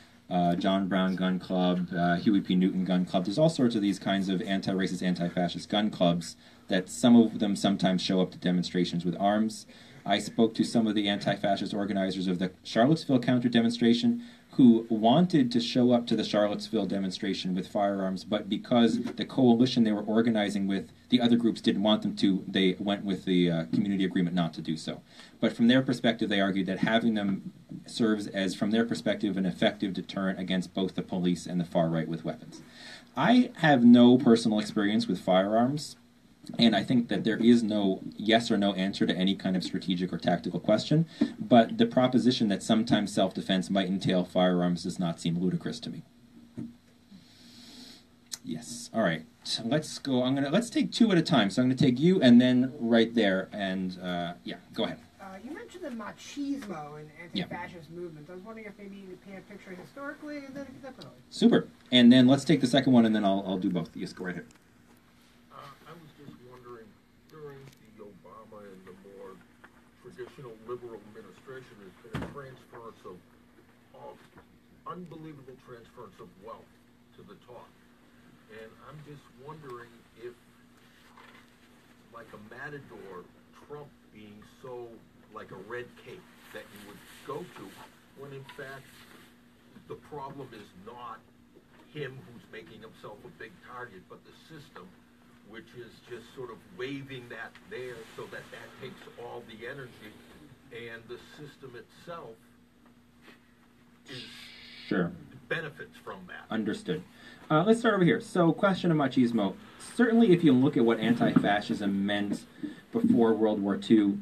John Brown Gun Club, Huey P. Newton Gun Club. There's all sorts of these kinds of anti-racist, anti-fascist gun clubs that some of them sometimes show up to demonstrations with arms. I spoke to some of the anti-fascist organizers of the Charlottesville counter-demonstration who wanted to show up to the Charlottesville demonstration with firearms, but because the coalition they were organizing with, the other groups didn't want them to, they went with the community agreement not to do so. But from their perspective, they argued that having them serves as, from their perspective, an effective deterrent against both the police and the far right with weapons. I have no personal experience with firearms, and I think that there is no yes or no answer to any kind of strategic or tactical question, but the proposition that sometimes self-defense might entail firearms does not seem ludicrous to me. Yes. All right. Let's go. Let's take two at a time. So I'm going to take you and then right there, and yeah, go ahead. You mentioned the machismo and anti-fascist movements. I was wondering if maybe you could paint a picture historically and then contemporarily. Super. And then let's take the second one, and then I'll do both. Yes, go right ahead. I was just wondering, during the Obama and the more traditional liberal administration, there's been a transference of unbelievable transference of wealth to the top. And I'm just wondering if, like a matador, Trump being so like a red cape that you would go to, when in fact the problem is not him who's making himself a big target, but the system, which is just sort of waving that there so that that takes all the energy, and the system itself is benefits from that. Understood. Let's start over here. So, question of machismo. Certainly, if you look at what anti-fascism meant before World War II,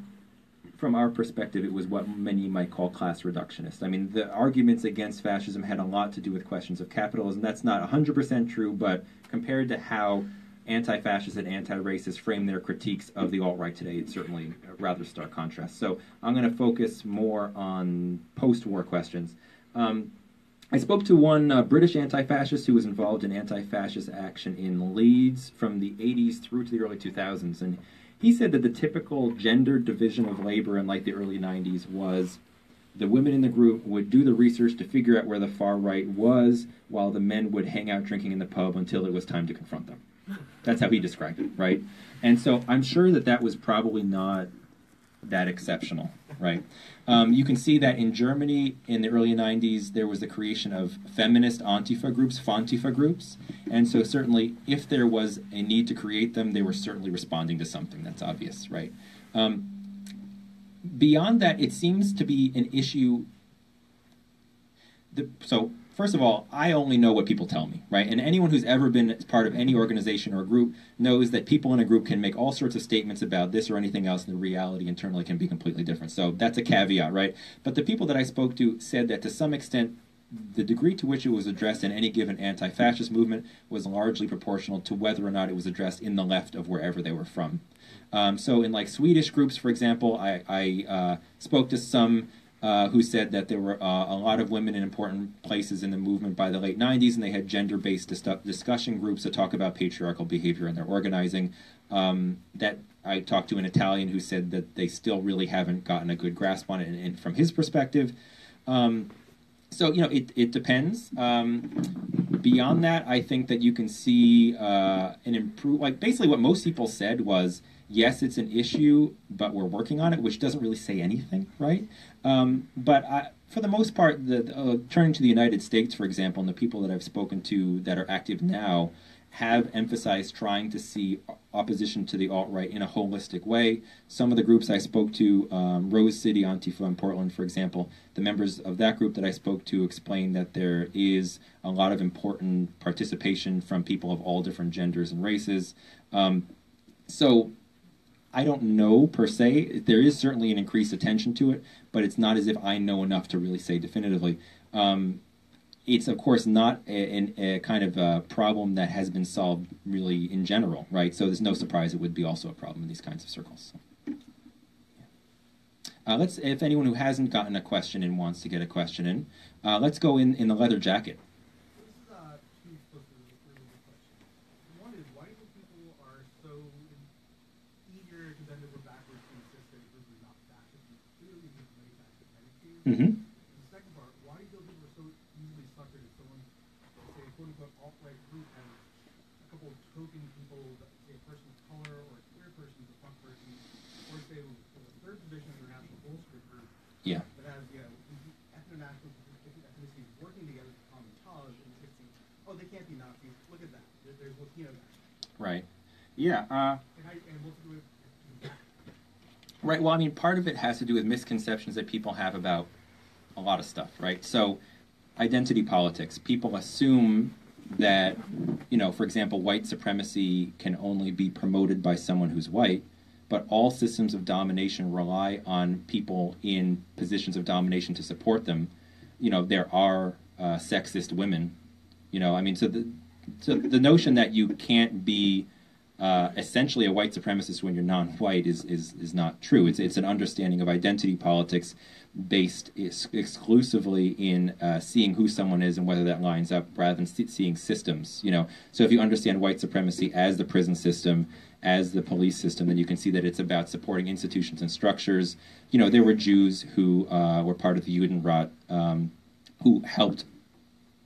from our perspective, it was what many might call class reductionist. I mean, the arguments against fascism had a lot to do with questions of capitalism. That's not 100% true, but compared to how anti-fascists and anti-racists frame their critiques of the alt-right today, it's certainly a rather stark contrast. So I'm going to focus more on post-war questions. I spoke to one British anti-fascist who was involved in anti-fascist action in Leeds from the 80s through to the early 2000s, and he said that the typical gender division of labor in like the early 90s was the women in the group would do the research to figure out where the far right was, while the men would hang out drinking in the pub until it was time to confront them. That's how he described it, right? And so I'm sure that that was probably not that exceptional, right? You can see that in Germany in the early 90s, there was the creation of feminist Antifa groups, Fantifa groups, and so certainly if there was a need to create them, they were certainly responding to something. That's obvious, right? Beyond that, it seems to be an issue. So first of all, I only know what people tell me, right? And anyone who's ever been part of any organization or group knows that people in a group can make all sorts of statements about this or anything else, and the reality internally can be completely different. So that's a caveat, right? But the people that I spoke to said that to some extent, the degree to which it was addressed in any given anti-fascist movement was largely proportional to whether or not it was addressed in the left of wherever they were from. So in like Swedish groups, for example, I spoke to some who said that there were a lot of women in important places in the movement by the late 90s, and they had gender-based discussion groups that talk about patriarchal behavior in their organizing. That I talked to an Italian who said that they still really haven't gotten a good grasp on it, and from his perspective. So, you know, it depends. Beyond that, I think that you can see an improve. Like, basically what most people said was, yes, it's an issue, but we're working on it, which doesn't really say anything, right? But for the most part, turning to the United States, for example, and the people that I've spoken to that are active now have emphasized trying to see opposition to the alt-right in a holistic way. Some of the groups I spoke to, Rose City, Antifa in Portland, for example, the members of that group that I spoke to explained that there is a lot of important participation from people of all different genders and races. So I don't know per se. There is certainly an increased attention to it, but it's not as if I know enough to really say definitively. It's, of course, not a kind of a problem that has been solved really in general, right? So there's no surprise it would be also a problem in these kinds of circles. So, yeah. If anyone who hasn't gotten a question and wants to get a question in, let's go in the leather jacket. This is two supposed to be really good questions. One is, why do you think people are so eager to bend over backwards to insist that this is not fascist and clearly has many fascist tendencies? Mm-hmm. The second part, why do you feel people are so easily suckered if someone, say, a quote-unquote alt-right group has a couple of token people, say a person of color or a queer person, a punk person, or say a third position international bolster group Yeah. that has, you know, ethno-national ethnicities working together for common cause, and it's thinking, oh, they can't be Nazis. Look at that. There's Latino guys. Right. Yeah. And what's it do with Right. Well, I mean, part of it has to do with misconceptions that people have about a lot of stuff, right? So, identity politics. People assume that, you know, for example, white supremacy can only be promoted by someone who's white, but all systems of domination rely on people in positions of domination to support them. You know, there are sexist women. You know, I mean, so the notion that you can't be essentially a white supremacist when you're non-white is not true. It's an understanding of identity politics based exclusively in seeing who someone is and whether that lines up, rather than seeing systems. You know, so if you understand white supremacy as the prison system, as the police system, then you can see that it's about supporting institutions and structures. You know, there were Jews who were part of the Judenrat who helped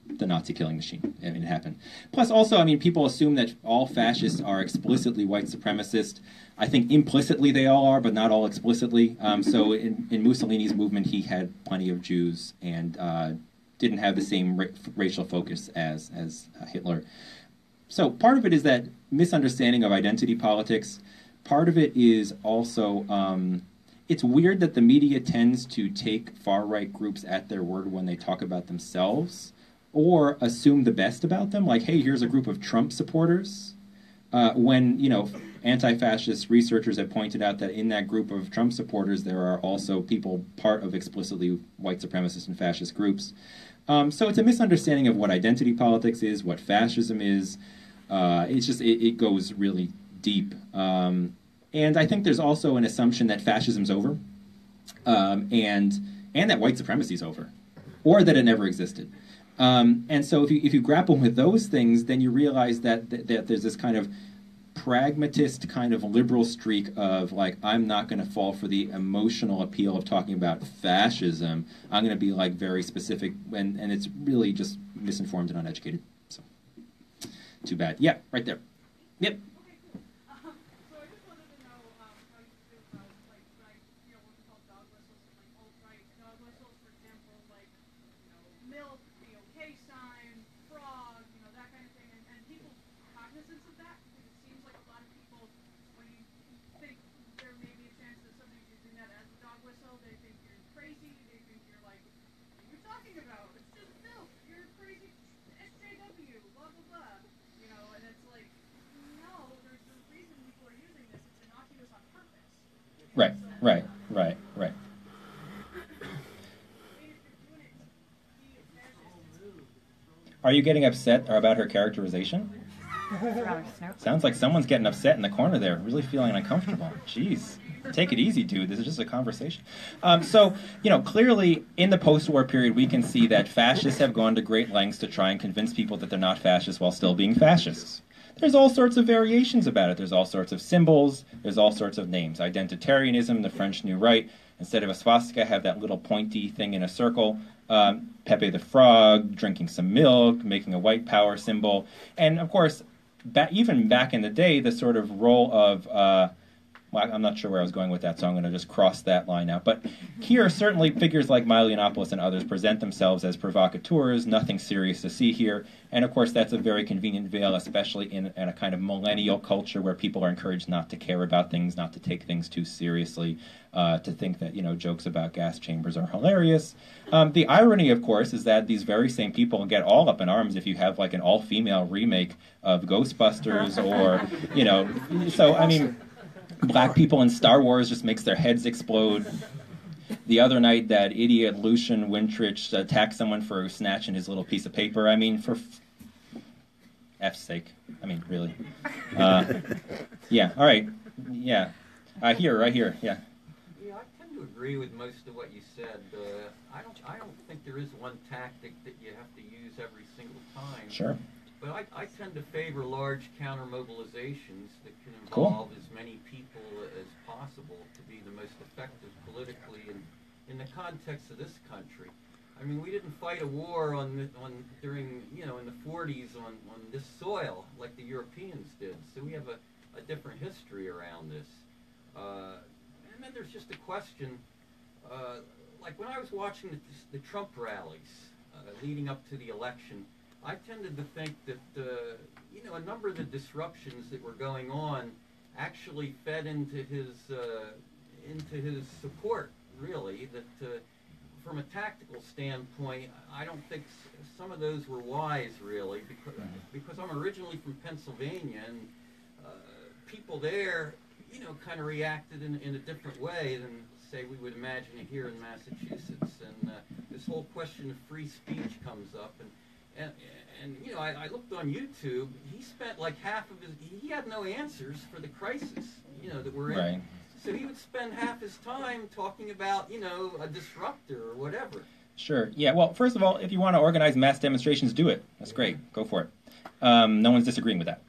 the Nazi killing machine. I mean, it happened. Plus, also, I mean, people assume that all fascists are explicitly white supremacist. I think implicitly they all are, but not all explicitly. So in Mussolini's movement, he had plenty of Jews and didn't have the same racial focus as Hitler. So part of it is that misunderstanding of identity politics. Part of it is also, it's weird that the media tends to take far-right groups at their word when they talk about themselves, or assume the best about them, like, hey, here's a group of Trump supporters, when, you know, anti-fascist researchers have pointed out that in that group of Trump supporters there are also people part of explicitly white supremacist and fascist groups. So it's a misunderstanding of what identity politics is, what fascism is. It's just, it goes really deep. And I think there's also an assumption that fascism's over, and that white supremacy's over, or that it never existed. And so if you grapple with those things, then you realize that there's this kind of pragmatist kind of liberal streak of, like, I'm not going to fall for the emotional appeal of talking about fascism. I'm going to be, like, very specific, and it's really just misinformed and uneducated. So, too bad. Yeah, right there. Yep. Are you getting upset about her characterization? Sounds like someone's getting upset in the corner there, really feeling uncomfortable. Jeez. Take it easy, dude. This is just a conversation. So, clearly in the post-war period, we can see that fascists have gone to great lengths to try and convince people that they're not fascists while still being fascists. There's all sorts of variations about it. There's all sorts of symbols. There's all sorts of names. Identitarianism, the French New Right, instead of a swastika, have that little pointy thing in a circle. Pepe the Frog, drinking some milk, making a white power symbol. And, of course, even back in the day, the sort of role of... well, I'm not sure where I was going with that, so I'm going to just cross that line out. But here, certainly, figures like Milo Yiannopoulos and others present themselves as provocateurs, nothing serious to see here. And, of course, that's a very convenient veil, especially in a kind of millennial culture where people are encouraged not to care about things, not to take things too seriously, to think that, jokes about gas chambers are hilarious. The irony, of course, is that these very same people get all up in arms if you have, like, an all-female remake of Ghostbusters or, so, I mean... Black people in Star Wars just makes their heads explode. The other night, that idiot Lucian Wintrich attacked someone for snatching his little piece of paper. I mean, for F's sake. I mean, really. Yeah, all right. Yeah. Right here, yeah. Yeah, I tend to agree with most of what you said. I don't think there is one tactic that you have to use every single time. Sure. But I tend to favor large counter-mobilizations that can involve as many people as possible to be the most effective politically in the context of this country. I mean, we didn't fight a war during in the 40s on this soil like the Europeans did. So we have a different history around this. And then there's just a question, like when I was watching the Trump rallies leading up to the election, I tended to think that, a number of the disruptions that were going on actually fed into his support, really. That from a tactical standpoint, I don't think some of those were wise, really, because I'm originally from Pennsylvania, and people there, kind of reacted in a different way than, say, we would imagine it here in Massachusetts. And this whole question of free speech comes up, and I looked on YouTube. He spent like half of he had no answers for the crisis, that we're in. Right. So he would spend half his time talking about, a disruptor or whatever. Sure. Yeah, well, first of all, if you want to organize mass demonstrations, do it. That's great. Go for it. No one's disagreeing with that.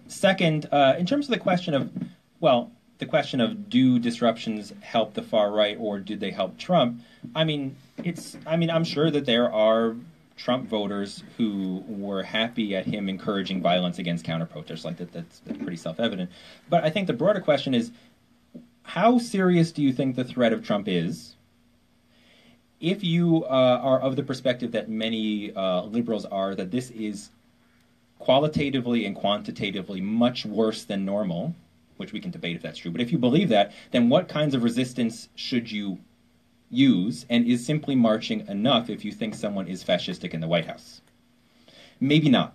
Second, in terms of the question of do disruptions help the far right or do they help Trump? I'm sure that there are Trump voters who were happy at him encouraging violence against counter-protesters. Like that's pretty self-evident. But I think the broader question is, how serious do you think the threat of Trump is? If you are of the perspective that many liberals are, that this is qualitatively and quantitatively much worse than normal, which we can debate if that's true, but if you believe that, then what kinds of resistance should you use, and is simply marching enough if you think someone is fascistic in the White House? Maybe not,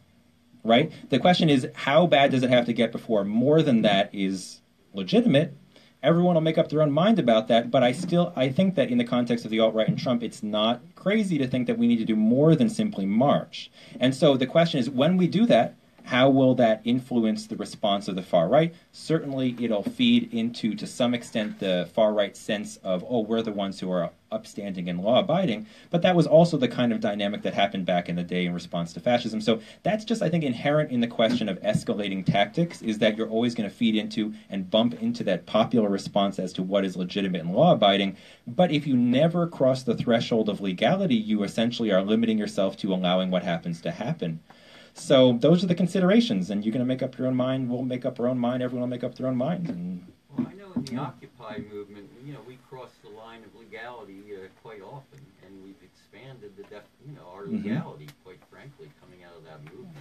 right? The question is, how bad does it have to get before more than that is legitimate? Everyone will make up their own mind about that, but I think that in the context of the alt-right and Trump, it's not crazy to think that we need to do more than simply march. And so the question is, when we do that, how will that influence the response of the far right? Certainly, it'll feed into, to some extent, the far right sense of, oh, we're the ones who are upstanding and law-abiding. But that was also the kind of dynamic that happened back in the day in response to fascism. So that's just, I think, inherent in the question of escalating tactics, is that you're always going to feed into and bump into that popular response as to what is legitimate and law-abiding. But if you never cross the threshold of legality, you essentially are limiting yourself to allowing what happens to happen. So those are the considerations, and you're going to make up your own mind, we'll make up our own mind, everyone will make up their own mind. And, well, I know in the Occupy movement, we cross the line of legality quite often, and we've expanded our legality, quite frankly, coming out of that movement.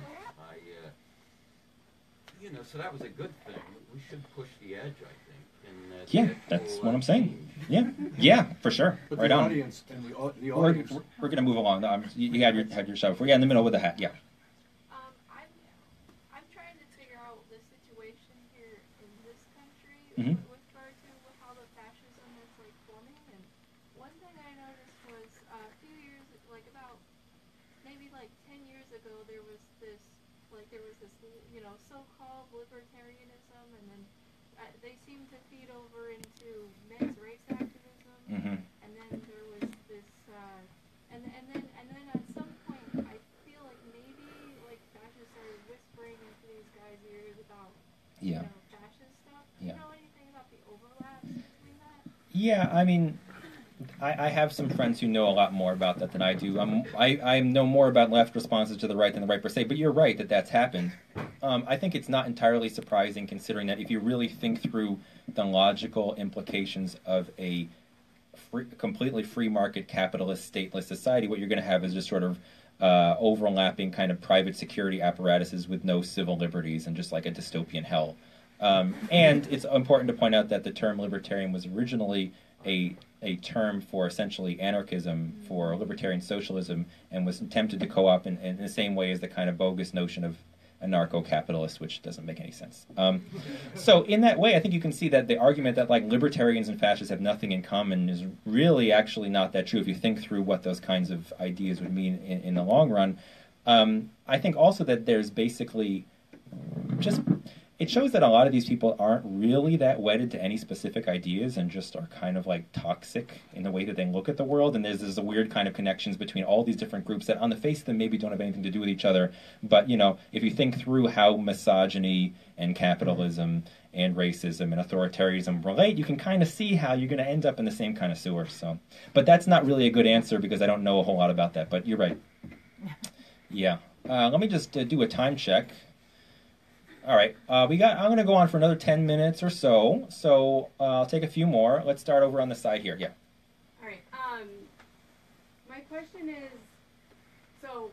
So that was a good thing. We should push the edge, I think. And, that's what I'm saying. Yeah, for sure. But right the on. Audience and the audience. We're going to move along. You had your show before. Yeah, in the middle with the hat. Yeah. With regard to how the fascism is forming, and one thing I noticed was a few years, about maybe like 10 years ago there was this, you know, so-called libertarianism, and then they seemed to feed over into men's rights activism, and then there was this, and then at some point I feel like maybe like fascists started whispering into these guys' ears about you know, fascist stuff. Do you know anything about the overlaps between that? Yeah, I mean, I have some friends who know a lot more about that than I do. I know more about left responses to the right than the right per se, but you're right that that's happened. I think it's not entirely surprising, considering that if you really think through the logical implications of a completely free market, capitalist, stateless society, what you're going to have is just sort of overlapping kind of private security apparatuses with no civil liberties and just like a dystopian hell. And it's important to point out that the term libertarian was originally a term for essentially anarchism, for libertarian socialism, and was attempted to co-opt in the same way as the kind of bogus notion of anarcho-capitalist, which doesn't make any sense. So in that way, I think you can see that the argument that like libertarians and fascists have nothing in common is really actually not that true if you think through what those kinds of ideas would mean in the long run. I think also that there's basically just... It shows that a lot of these people aren't really that wedded to any specific ideas and just are kind of like toxic in the way that they look at the world. And there's a weird kind of connections between all these different groups that on the face of them maybe don't have anything to do with each other. But, you know, if you think through how misogyny and capitalism and racism and authoritarianism relate, you can kind of see how you're going to end up in the same kind of sewer. So, but that's not really a good answer because I don't know a whole lot about that. But you're right. Yeah. Let me just do a time check. All right, I'm going to go on for another 10 minutes or so, I'll take a few more. Let's start over on the side here. Yeah. All right. My question is, so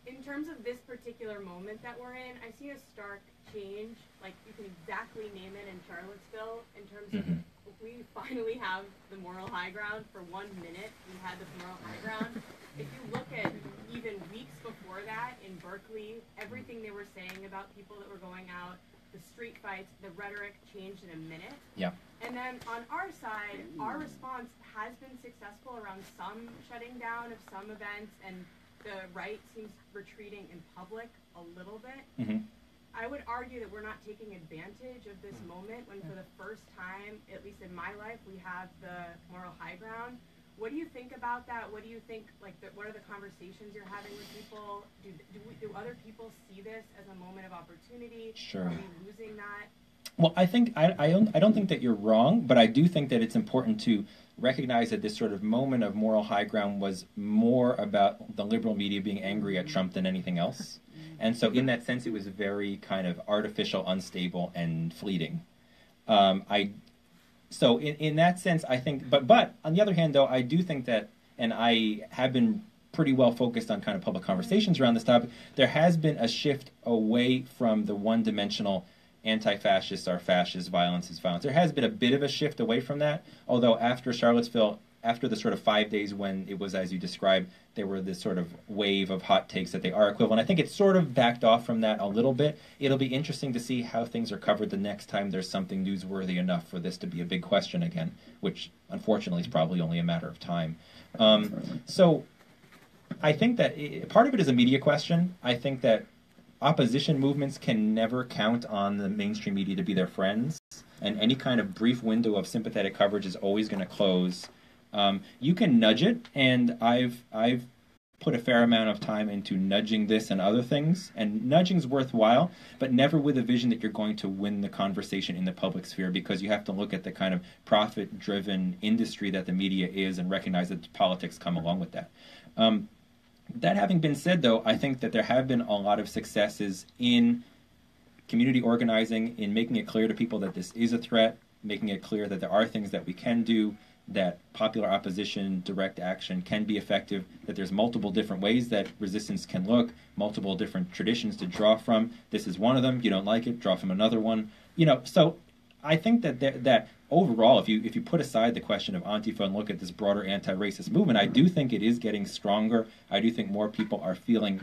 in terms of this particular moment that we're in, I see a stark change. Like you can exactly name it in Charlottesville in terms of we finally have the moral high ground. For 1 minute, we had the moral high ground. If you look at even weeks before that in Berkeley, everything they were saying about people that were going out, the street fights, the rhetoric changed in a minute. Yeah. And then on our side, our response has been successful around some shutting down of some events, and the right seems retreating in public a little bit. I would argue that we're not taking advantage of this moment when for the first time, at least in my life, we have the moral high ground. What do you think about that? What do you think, like, what are the conversations you're having with people? Do other people see this as a moment of opportunity? Sure. Are we losing that? Well, I think I don't think that you're wrong, but I do think that it's important to recognize that this sort of moment of moral high ground was more about the liberal media being angry at Trump than anything else. And so in that sense, it was very kind of artificial, unstable, and fleeting. So in that sense, I think, but on the other hand, though, I do think that, and I have been pretty well focused on kind of public conversations around this topic, there has been a shift away from the one-dimensional anti-fascist or fascist violence is violence. There has been a bit of a shift away from that, although after Charlottesville, after the sort of 5 days when it was, as you described, there were this sort of wave of hot takes that they are equivalent. I think it's sort of backed off from that a little bit. It'll be interesting to see how things are covered the next time there's something newsworthy enough for this to be a big question again, which unfortunately is probably only a matter of time. So I think that part of it is a media question. I think that opposition movements can never count on the mainstream media to be their friends, and any kind of brief window of sympathetic coverage is always going to close. You can nudge it, and I've put a fair amount of time into nudging this and other things, and nudging's worthwhile, but never with a vision that you're going to win the conversation in the public sphere, because you have to look at the kind of profit-driven industry that the media is and recognize that politics come along with that. That having been said, though, I think that there have been a lot of successes in community organizing, in making it clear to people that this is a threat, making it clear that there are things that we can do, that popular opposition, direct action can be effective, that there's multiple different ways that resistance can look, multiple different traditions to draw from. This is one of them. You don't like it, draw from another one. You know, so I think that overall, if you put aside the question of Antifa and look at this broader anti-racist movement, I do think it is getting stronger. I do think more people are feeling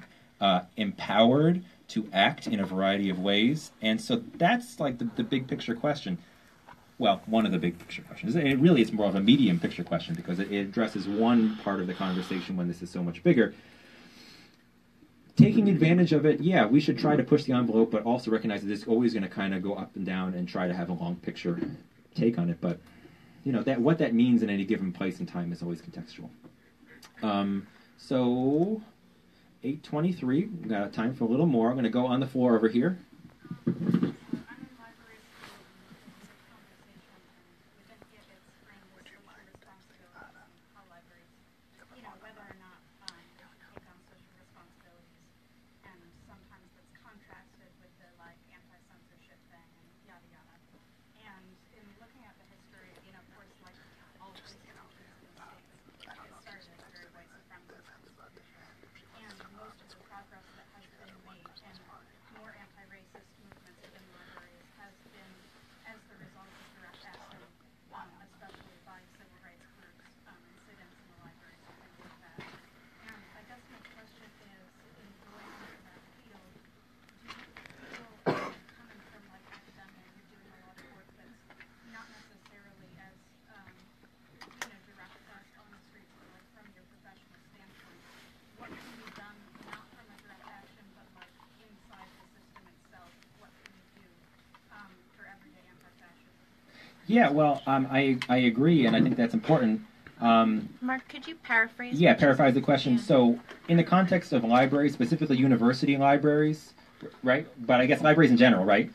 empowered to act in a variety of ways. And so that's like the big picture question. well, one of the big picture questions. It really is more of a medium picture question because it addresses one part of the conversation when this is so much bigger. Taking advantage of it, yeah, we should try to push the envelope, but also recognize that it's always going to kind of go up and down and try to have a long picture take on it. But, you know, what that means in any given place and time is always contextual. So, 8:23, we've got time for a little more. I'm going to go on the floor over here. Yeah, well, I agree, and I think that's important. Mark, could you paraphrase? Yeah, paraphrase the question. Yeah. So, in the context of libraries, specifically university libraries, right? But I guess libraries in general, right?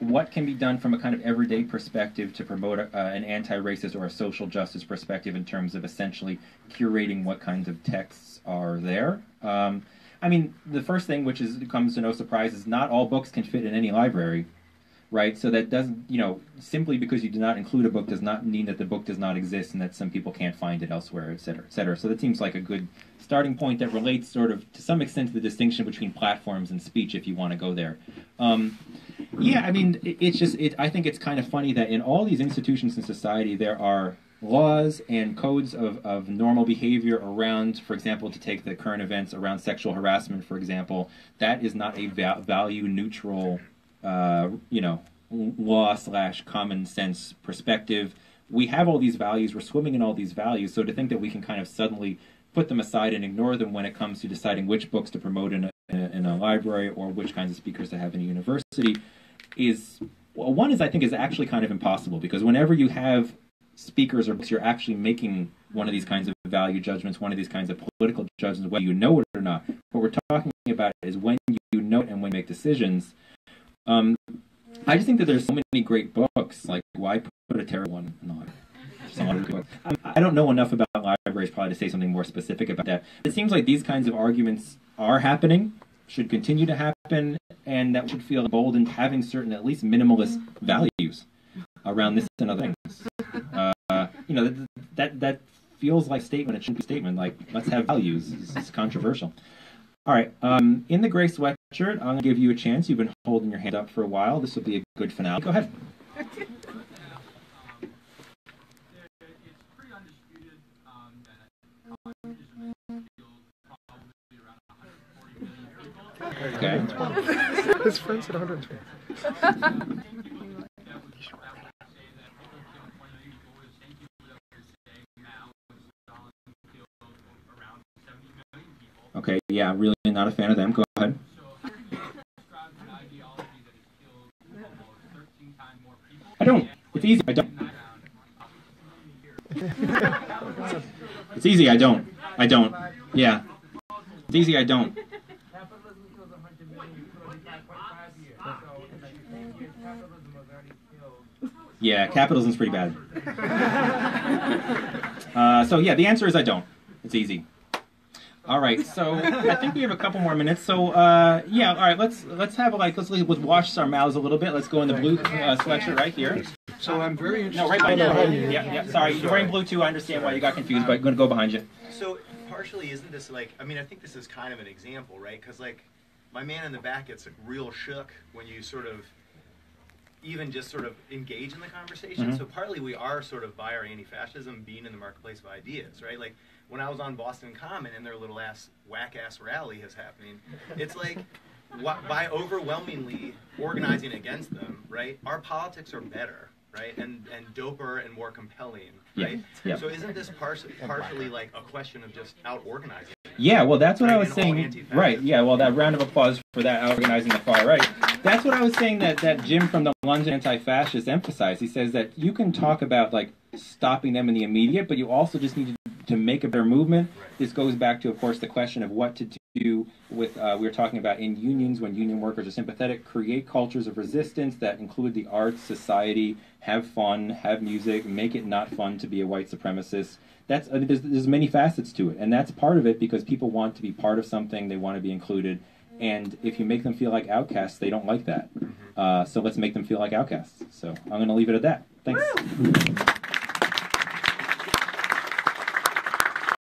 What can be done from a kind of everyday perspective to promote an anti-racist or a social justice perspective in terms of essentially curating what kinds of texts are there? I mean, the first thing, which comes to no surprise, is not all books can fit in any library. Right, so that doesn't, you know, simply because you do not include a book does not mean that the book does not exist and that some people can't find it elsewhere, et cetera, et cetera. So that seems like a good starting point that relates sort of to some extent to the distinction between platforms and speech, if you want to go there. Yeah, I mean, I think it's kind of funny that in all these institutions in society there are laws and codes of normal behavior around, for example, to take the current events around sexual harassment, for example, that is not a value neutral you know, law/common sense perspective. We have all these values, we're swimming in all these values, so to think that we can kind of suddenly put them aside and ignore them when it comes to deciding which books to promote in a library or which kinds of speakers to have in a university is, well, one is I think is actually kind of impossible, because whenever you have speakers or books, you're actually making one of these kinds of value judgments, one of these kinds of political judgments, whether you know it or not. What we're talking about is when you know it and when you make decisions. I just think that there's so many great books. Like, why put a terrible one in the library? I don't know enough about libraries probably to say something more specific about that. It seems like these kinds of arguments are happening, should continue to happen, and that should feel emboldened having certain, at least minimalist values around this and other things. You know, that feels like a statement. It shouldn't be a statement. Like, let's have values. It's controversial. All right, in the gray sweatshirt, I'm going to give you a chance. You've been holding your hand up for a while. This will be a good finale. Go ahead. It's pretty undisputed that communism has killed probably around 140 million people. Okay. His friend said 120. Okay, yeah, really not a fan of them. Go ahead. I don't. It's easy. I don't. It's easy. I don't. I don't. Yeah. It's easy. I don't. Yeah, capitalism's pretty bad. So yeah, the answer is I don't. It's easy. All right, so I think we have a couple more minutes. So yeah, all right, let's wash our mouths a little bit. Let's go in the blue sweatshirt right here. So I'm very interested. No, right behind you. Yeah. Sorry, you're wearing blue too. I understand why you got confused, but I'm going to go behind you. So partially, isn't this like? I mean, I think this is kind of an example, right? Because like, my man in the back gets like, real shook when you sort of even just sort of engage in the conversation. Mm-hmm. So partly we are sort of by our anti-fascism being in the marketplace of ideas, right? Like, when I was on Boston Common and their little whack-ass rally is happening, it's like, by overwhelmingly organizing against them, right, our politics are better, right? And doper and more compelling, Yeah. right? Yeah. So isn't this partially like a question of just out organizing? Yeah, well, that's what I was And all saying. anti-fascists. Right, yeah, well, that round of applause for that, organizing the far right. That's what I was saying that Jim from the London Anti-Fascists emphasized. He says that you can talk about, like, stopping them in the immediate, but you also just need to make a better movement. Right. This goes back to, of course, the question of what to do with, we were talking about in unions, when union workers are sympathetic, create cultures of resistance that include the arts, society, have fun, have music, make it not fun to be a white supremacist. That's there's many facets to it, and that's part of it because people want to be part of something, they want to be included, and if you make them feel like outcasts, they don't like that. So let's make them feel like outcasts. So I'm going to leave it at that. Thanks. Woo!